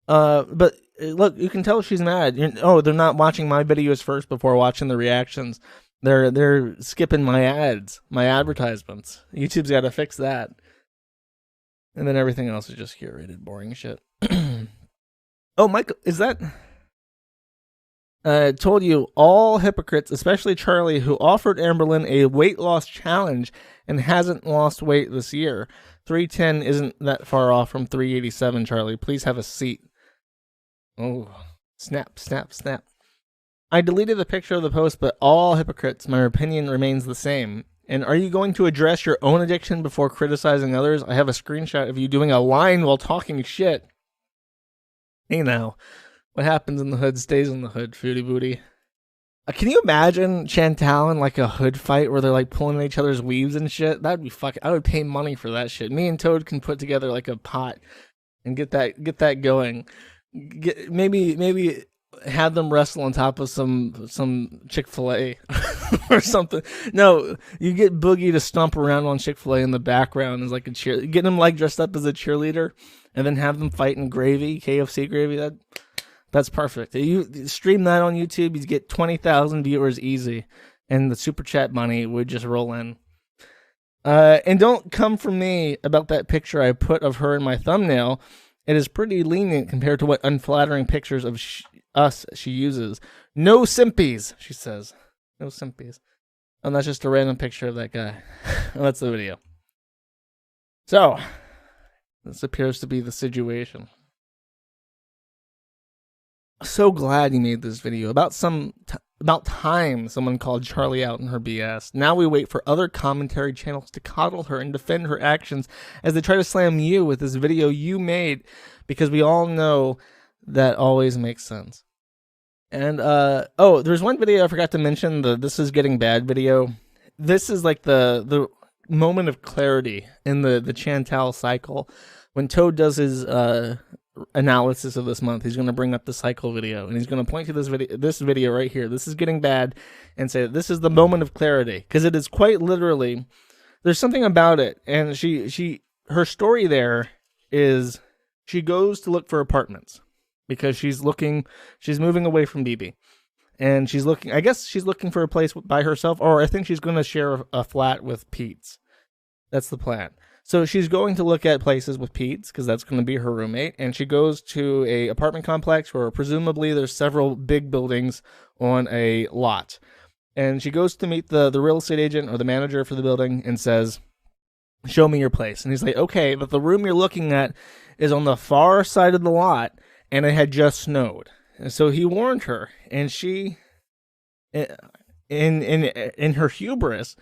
But look, you can tell she's mad. They're not watching my videos first before watching the reactions. They're skipping my ads, my advertisements. YouTube's got to fix that. And then everything else is just curated, boring shit. Oh, Michael, is that... told you, all hypocrites, especially Charlie, who offered Amberlynn a weight loss challenge and hasn't lost weight this year. 310 isn't that far off from 387, Charlie. Please have a seat. Oh, snap, snap, snap. I deleted the picture of the post, but all hypocrites, my opinion remains the same. And are you going to address your own addiction before criticizing others? I have a screenshot of you doing a line while talking shit. Hey now, what happens in the hood stays in the hood, Foodie Booty. Can you imagine Chantal in like a hood fight where they're like pulling each other's weaves and shit? That'd be fucking... I would pay money for that shit. Me and Toad can put together like a pot and get that going. Maybe have them wrestle on top of some Chick-fil-A or something. No, you get Boogie to stomp around on Chick-fil-A in the background as like a cheer. Get him like dressed up as a cheerleader, and then have them fight in gravy, KFC gravy. That's perfect. You stream that on YouTube, you get 20,000 viewers easy, and the super chat money would just roll in. And don't come for me about that picture I put of her in my thumbnail. It is pretty lenient compared to what unflattering pictures of us she uses. No simpies, she says. No simpies. And that's just a random picture of that guy. That's the video. So, this appears to be the situation. So glad he made this video. About time someone called Charlie out in her BS. Now we wait for other commentary channels to coddle her and defend her actions as they try to slam you with this video you made, because we all know that always makes sense. And oh, there's one video I forgot to mention, the "This Is Getting Bad" video. This is like the moment of clarity in the Chantal cycle. When Toad does his analysis of this month, he's going to bring up the cycle video, and he's going to point to this video right here. This is getting bad, and say this is the moment of clarity, because it is quite literally. There's something about it, and her story there is she goes to look for apartments because she's moving away from BB, and I guess she's looking for a place by herself, or I think she's going to share a flat with Pete's. That's the plan. So she's going to look at places with Pete's because that's going to be her roommate. And she goes to a apartment complex where presumably there's several big buildings on a lot. And she goes to meet the real estate agent or the manager for the building and says, "Show me your place." And he's like, "Okay, but the room you're looking at is on the far side of the lot and it had just snowed." And so he warned her, and she, in her hubris,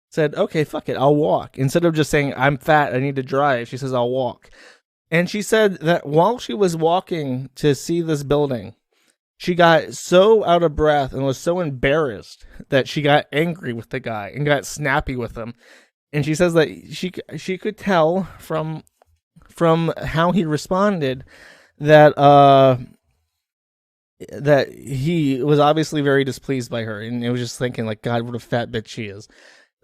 said, "Okay, fuck it, I'll walk." Instead of just saying, "I'm fat, I need to drive," she says, "I'll walk." And she said that while she was walking to see this building, she got so out of breath and was so embarrassed that she got angry with the guy and got snappy with him. And she says that she could tell from how he responded that that he was obviously very displeased by her, and it was just thinking like, God, what a fat bitch she is.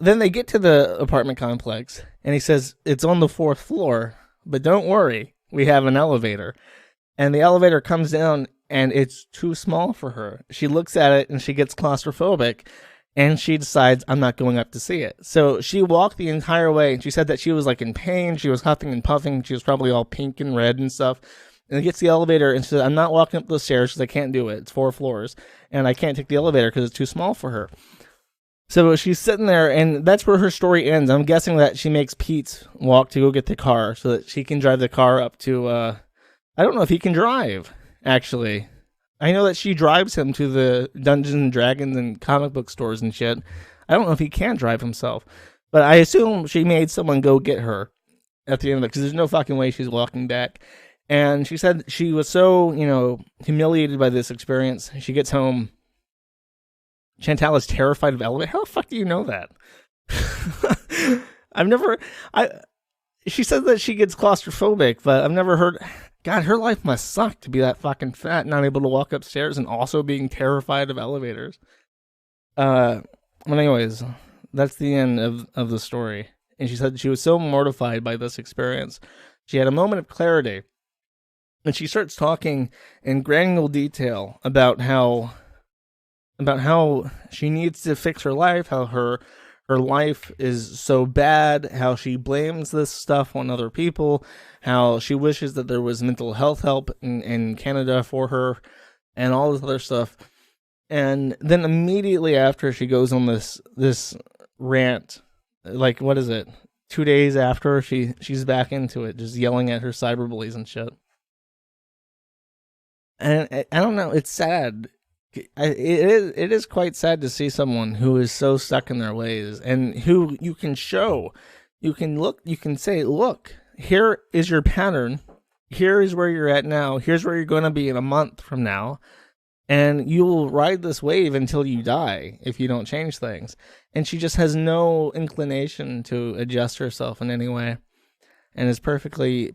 Then they get to the apartment complex, and he says, "It's on the 4th floor, but don't worry, we have an elevator." And the elevator comes down, and it's too small for her. She looks at it, and she gets claustrophobic, and she decides, I'm not going up to see it. So she walked the entire way, and she said that she was like in pain, she was huffing and puffing, she was probably all pink and red and stuff. And it gets the elevator, and she said, "I'm not walking up the stairs because I can't do it. It's 4 floors, and I can't take the elevator because it's too small for her." So she's sitting there, and that's where her story ends. I'm guessing that she makes Pete walk to go get the car so that she can drive the car up to, I don't know if he can drive, actually. I know that she drives him to the Dungeons and Dragons and comic book stores and shit. I don't know if he can drive himself. But I assume she made someone go get her at the end of it, because there's no fucking way she's walking back. And she said she was so, humiliated by this experience. She gets home. Chantal is terrified of elevators. How the fuck do you know that? She says that she gets claustrophobic, but I've never heard. God, her life must suck to be that fucking fat, not able to walk upstairs, and also being terrified of elevators. But anyways, that's the end of the story. And she said she was so mortified by this experience. She had a moment of clarity, and she starts talking in granular detail about how she needs to fix her life, how her life is so bad, how she blames this stuff on other people, how she wishes that there was mental health help in Canada for her, and all this other stuff. And then immediately after, she goes on this rant, like, what is it? 2 days after, she's back into it, just yelling at her cyberbullies and shit. And I don't know, it's sad. It is quite sad to see someone who is so stuck in their ways, and who you can say, look, here is your pattern, here is where you're at now, here's where you're going to be in a month from now, and you will ride this wave until you die if you don't change things. And she just has no inclination to adjust herself in any way, and is perfectly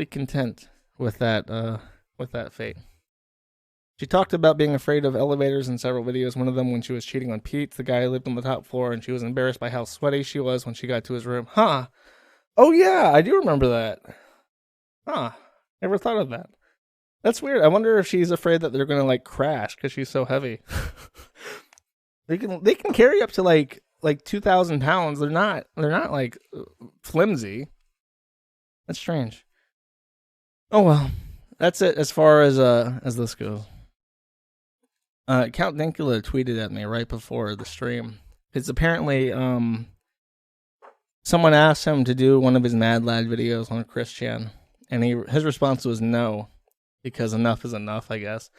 content with that fate. She talked about being afraid of elevators in several videos, one of them when she was cheating on Pete, the guy who lived on the top floor, and she was embarrassed by how sweaty she was when she got to his room. Huh. Oh yeah, I do remember that. Huh. Never thought of that. That's weird. I wonder if she's afraid that they're gonna like crash because she's so heavy. They can carry up to like 2,000 pounds. They're not like flimsy. That's strange. Oh well, that's it as far as this goes. Count Dankula tweeted at me right before the stream. It's apparently someone asked him to do one of his Mad Lad videos on Chris Chan, and his response was no, because enough is enough, I guess.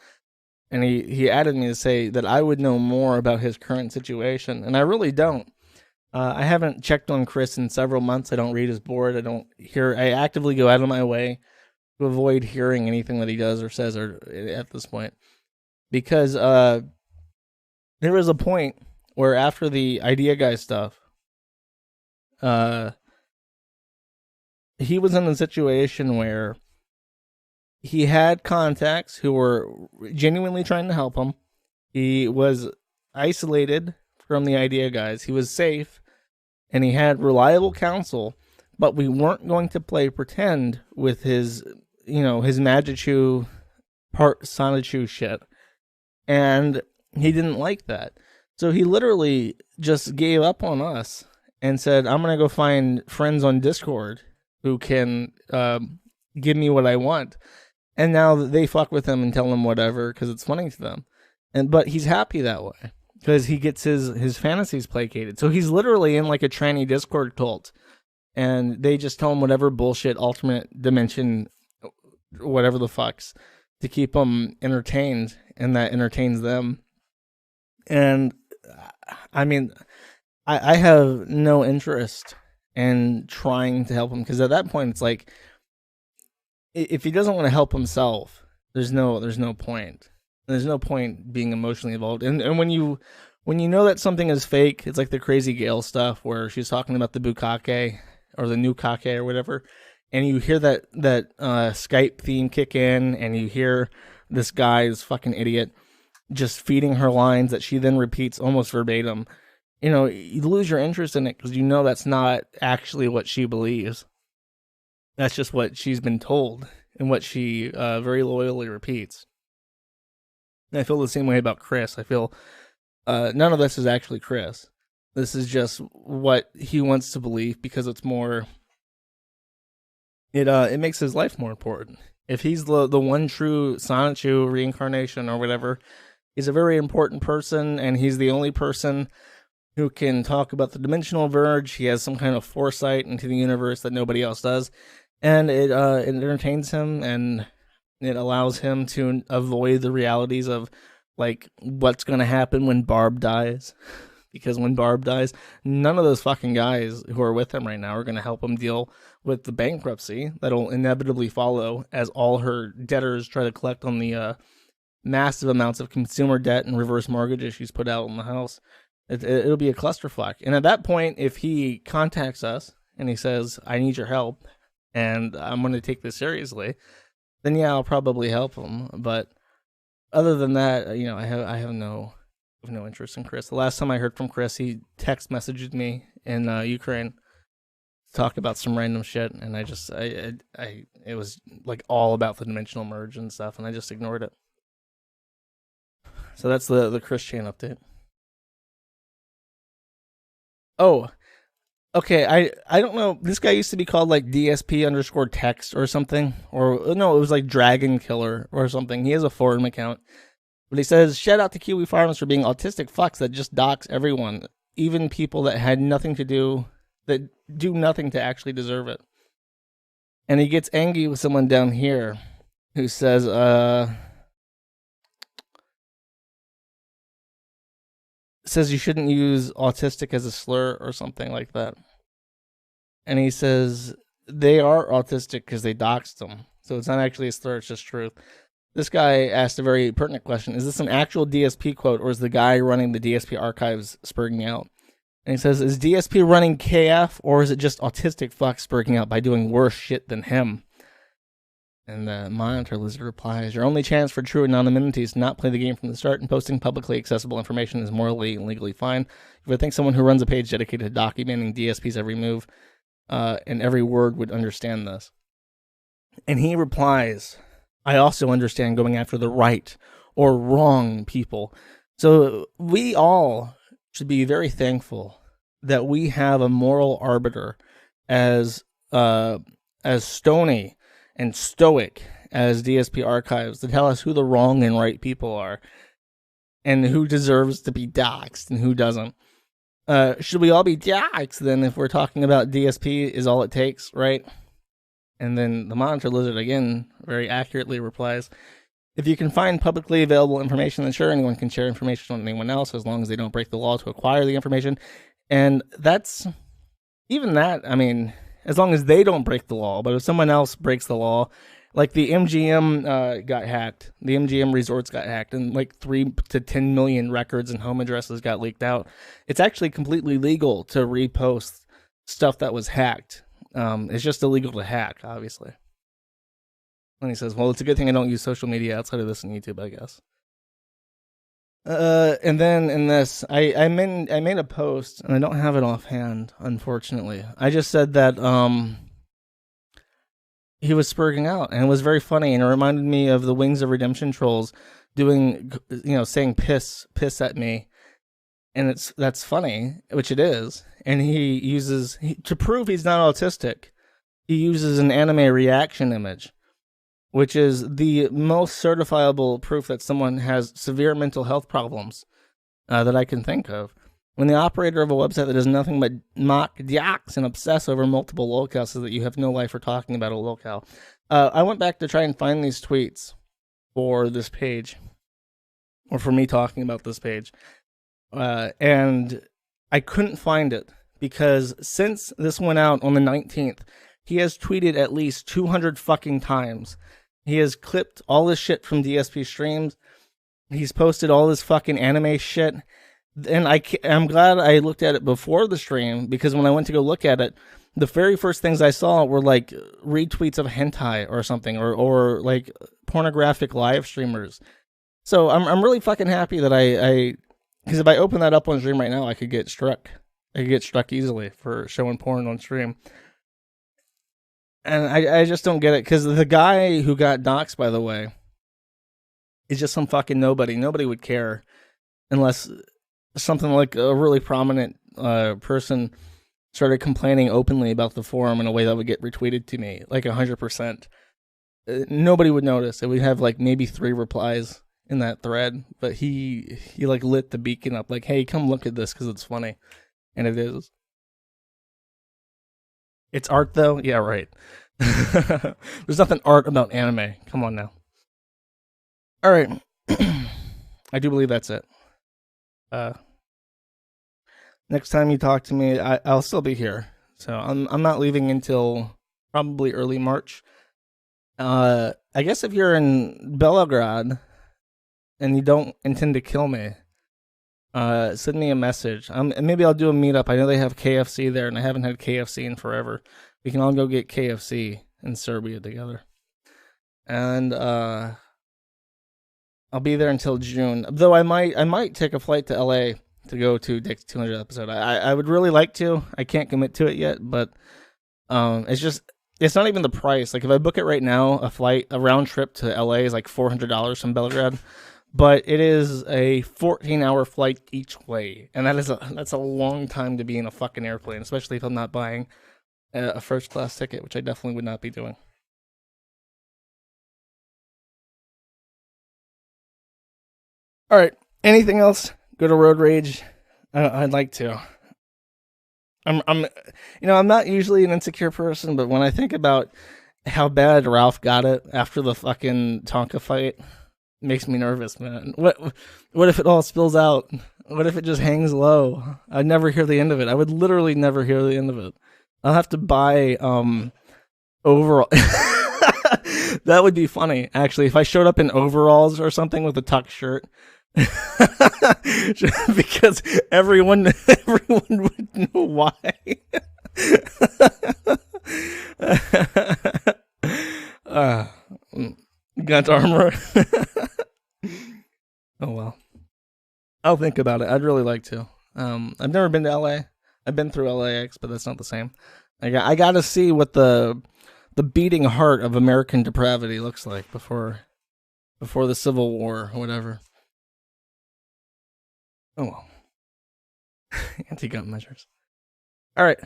And he added me to say that I would know more about his current situation, and I really don't. I haven't checked on Chris in several months. I don't read his board. I actively go out of my way to avoid hearing anything that he does or says at this point. Because there was a point where after the Idea Guy stuff, he was in a situation where he had contacts who were genuinely trying to help him. He was isolated from the Idea Guys. He was safe, and he had reliable counsel, but we weren't going to play pretend with his Magichu part Sonichu shit. And he didn't like that. So he literally just gave up on us and said, I'm going to go find friends on Discord who can give me what I want. And now they fuck with him and tell him whatever because it's funny to them. But he's happy that way because he gets his fantasies placated. So he's literally in like a tranny Discord cult. And they just tell him whatever bullshit, alternate dimension, whatever the fucks, to keep him entertained. And that entertains them. And I mean, I have no interest in trying to help him because at that point it's like, if he doesn't want to help himself, there's no point. There's no point being emotionally involved. And when you know that something is fake, it's like the Crazy Gale stuff where she's talking about the bukkake or the nukake or whatever, and you hear that Skype theme kick in, and you hear this guy, this fucking idiot, just feeding her lines that she then repeats almost verbatim. You know, you lose your interest in it because you know that's not actually what she believes. That's just what she's been told and what she very loyally repeats. And I feel the same way about Chris. I feel none of this is actually Chris. This is just what he wants to believe because it's more... It makes his life more important. If he's the one true Sonichu reincarnation or whatever, he's a very important person, and he's the only person who can talk about the dimensional verge. He has some kind of foresight into the universe that nobody else does, and it entertains him, and it allows him to avoid the realities of like what's going to happen when Barb dies. Because when Barb dies, none of those fucking guys who are with him right now are going to help him deal with the bankruptcy that'll inevitably follow as all her debtors try to collect on the massive amounts of consumer debt and reverse mortgages she's put out on the house. It'll be a clusterfuck. And at that point, if he contacts us and he says, I need your help and I'm going to take this seriously, then yeah, I'll probably help him. But other than that, you know, I have no interest in Chris. The last time I heard from Chris, he text messaged me in Ukraine to talk about some random shit, and it was like all about the dimensional merge and stuff, and I just ignored it. So that's the Chris Chan update. Oh, okay. I don't know. This guy used to be called like DSP_text or something, or no, it was like Dragon Killer or something. He has a forum account. But he says, shout out to Kiwi farmers for being autistic fucks that just dox everyone, even people that had nothing to do, that do nothing to actually deserve it. And he gets angry with someone down here who says, you shouldn't use autistic as a slur or something like that. And he says, they are autistic because they doxed them. So it's not actually a slur, it's just truth. This guy asked a very pertinent question. Is this an actual DSP quote, or is the guy running the DSP archives spurging out? And he says, is DSP running KF, or is it just autistic fuck spurging out by doing worse shit than him? And the Monitor Lizard replies, your only chance for true anonymity is to not play the game from the start, and posting publicly accessible information is morally and legally fine. You would think someone who runs a page dedicated to documenting DSP's every move and every word would understand this. And he replies... I also understand going after the right or wrong people. So we all should be very thankful that we have a moral arbiter as stony and stoic as DSP Archives to tell us who the wrong and right people are and who deserves to be doxxed and who doesn't. Should we all be doxxed then if we're talking about DSP is all it takes, right? And then the Monitor Lizard again very accurately replies, if you can find publicly available information, then sure, anyone can share information with anyone else as long as they don't break the law to acquire the information. And that's, even that, I mean, as long as they don't break the law, but if someone else breaks the law, like the MGM got hacked, the MGM resorts got hacked, and like 3 to 10 million records and home addresses got leaked out. It's actually completely legal to repost stuff that was hacked. It's just illegal to hack, obviously. And he says, well, it's a good thing I don't use social media outside of this and YouTube, I guess. And then in this, I made a post, and I don't have it offhand, unfortunately. I just said that he was spurging out, and it was very funny, and it reminded me of the Wings of Redemption trolls doing, saying piss at me, and that's funny, which it is. And he uses, to prove he's not autistic, he uses an anime reaction image, which is the most certifiable proof that someone has severe mental health problems that I can think of. When the operator of a website that does nothing but mock, dox, and obsess over multiple locales so that you have no life for talking about a locale. I went back to try and find these tweets for this page, or for me talking about this page, and I couldn't find it because since this went out on the 19th, he has tweeted at least 200 fucking times. He has clipped all this shit from DSP streams. He's posted all this fucking anime shit. And I'm glad I looked at it before the stream, because when I went to go look at it, the very first things I saw were like retweets of hentai or something, or like pornographic live streamers. So I'm really fucking happy that because if I open that up on stream right now, I could get struck. I could get struck easily for showing porn on stream. And I just don't get it, because the guy who got doxxed, by the way, is just some fucking nobody. Nobody would care unless something like a really prominent person started complaining openly about the forum in a way that would get retweeted to me, like 100%. Nobody would notice. It would have like maybe 3 replies in that thread, but he like lit the beacon up, like, hey, come look at this because it's funny. And it is. It's art, though? Yeah, right. There's nothing art about anime. Come on now. All right. I do believe that's it. Next time you talk to me, I'll still be here. So I'm not leaving until probably early March. I guess if you're in Belgrade and you don't intend to kill me, send me a message. Maybe I'll do a meetup. I know they have KFC there, and I haven't had KFC in forever. We can all go get KFC in Serbia together. And I'll be there until June. Though I might take a flight to LA to go to Dick's 200th episode. I would really like to. I can't commit to it yet, but it's not even the price. Like if I book it right now, a round trip to LA is like $400 from Belgrade. But it is a 14-hour flight each way, and that's a long time to be in a fucking airplane, especially if I'm not buying a first-class ticket, which I definitely would not be doing. All right, anything else? Go to Road Rage. I'd like to. I'm not usually an insecure person, but when I think about how bad Ralph got it after the fucking Tonka fight, makes me nervous, man. What if it all spills out? What if it just hangs low? I'd never hear the end of it. I would literally never hear the end of it. I'll have to buy overall. That would be funny, actually, if I showed up in overalls or something with a tuck shirt. Because everyone would know why. Got armor. Oh well. I'll think about it. I'd really like to. I've never been to LA. I've been through LAX, but that's not the same. I got to see what the the beating heart of American depravity looks like before the Civil War or whatever. Oh well. Anti-gun measures. All right.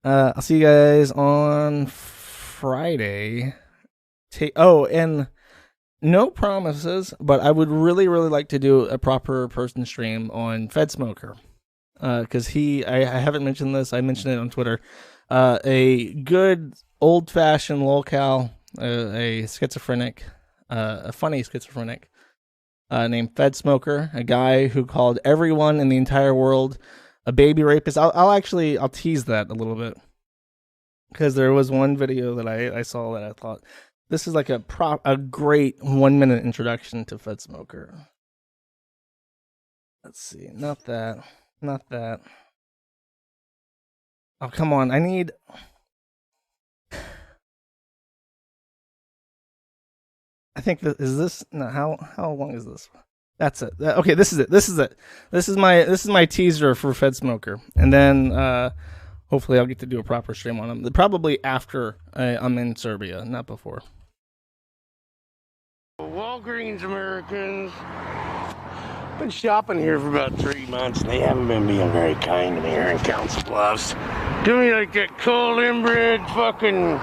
I'll see you guys on Friday. And no promises, but I would really, really like to do a proper person stream on Fed Smoker. Because I haven't mentioned this. I mentioned it on Twitter. A good old-fashioned lolcow, a schizophrenic, a funny schizophrenic, named Fed Smoker, a guy who called everyone in the entire world a baby rapist. I'll tease that a little bit, because there was one video that I saw that I thought this is like a great 1 minute introduction to Fed Smoker. Let's see, not that. Oh, come on, I think how long is this? That's it. Okay, this is it. This is my teaser for Fed Smoker, and then hopefully I'll get to do a proper stream on him. Probably after I'm in Serbia, not before. Walgreens Americans. Been shopping here for about 3 months, and they haven't been being very kind to me here in Council Bluffs. Doing like that cold inbred fucking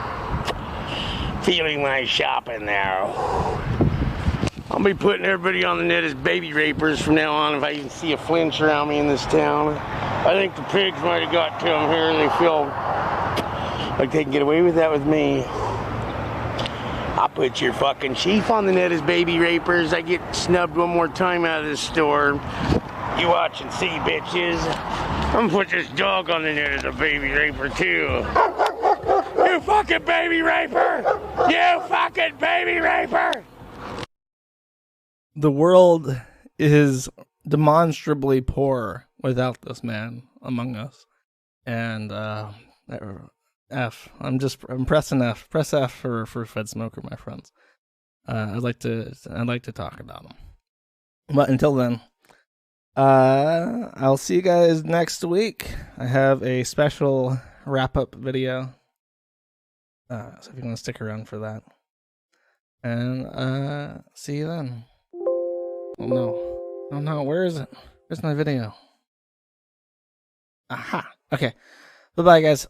feeling when I shopping now. I'll be putting everybody on the net as baby rapers from now on if I even see a flinch around me in this town. I think the pigs might have got to them here and they feel like they can get away with that with me. I'll put your fucking chief on the net as baby rapers. I get snubbed one more time out of this store. You watch and see, bitches. I'm gonna put this dog on the net as a baby raper too. You fucking baby raper! You fucking baby raper! The world is demonstrably poor without this man among us. And F. I'm pressing F. Press F for Fed Smoker, my friends. I'd like to talk about him. But until then, I'll see you guys next week. I have a special wrap-up video. So if you want to stick around for that. And see you then. Oh no, where is it? Where's my video? Aha. Okay. Bye-bye, guys.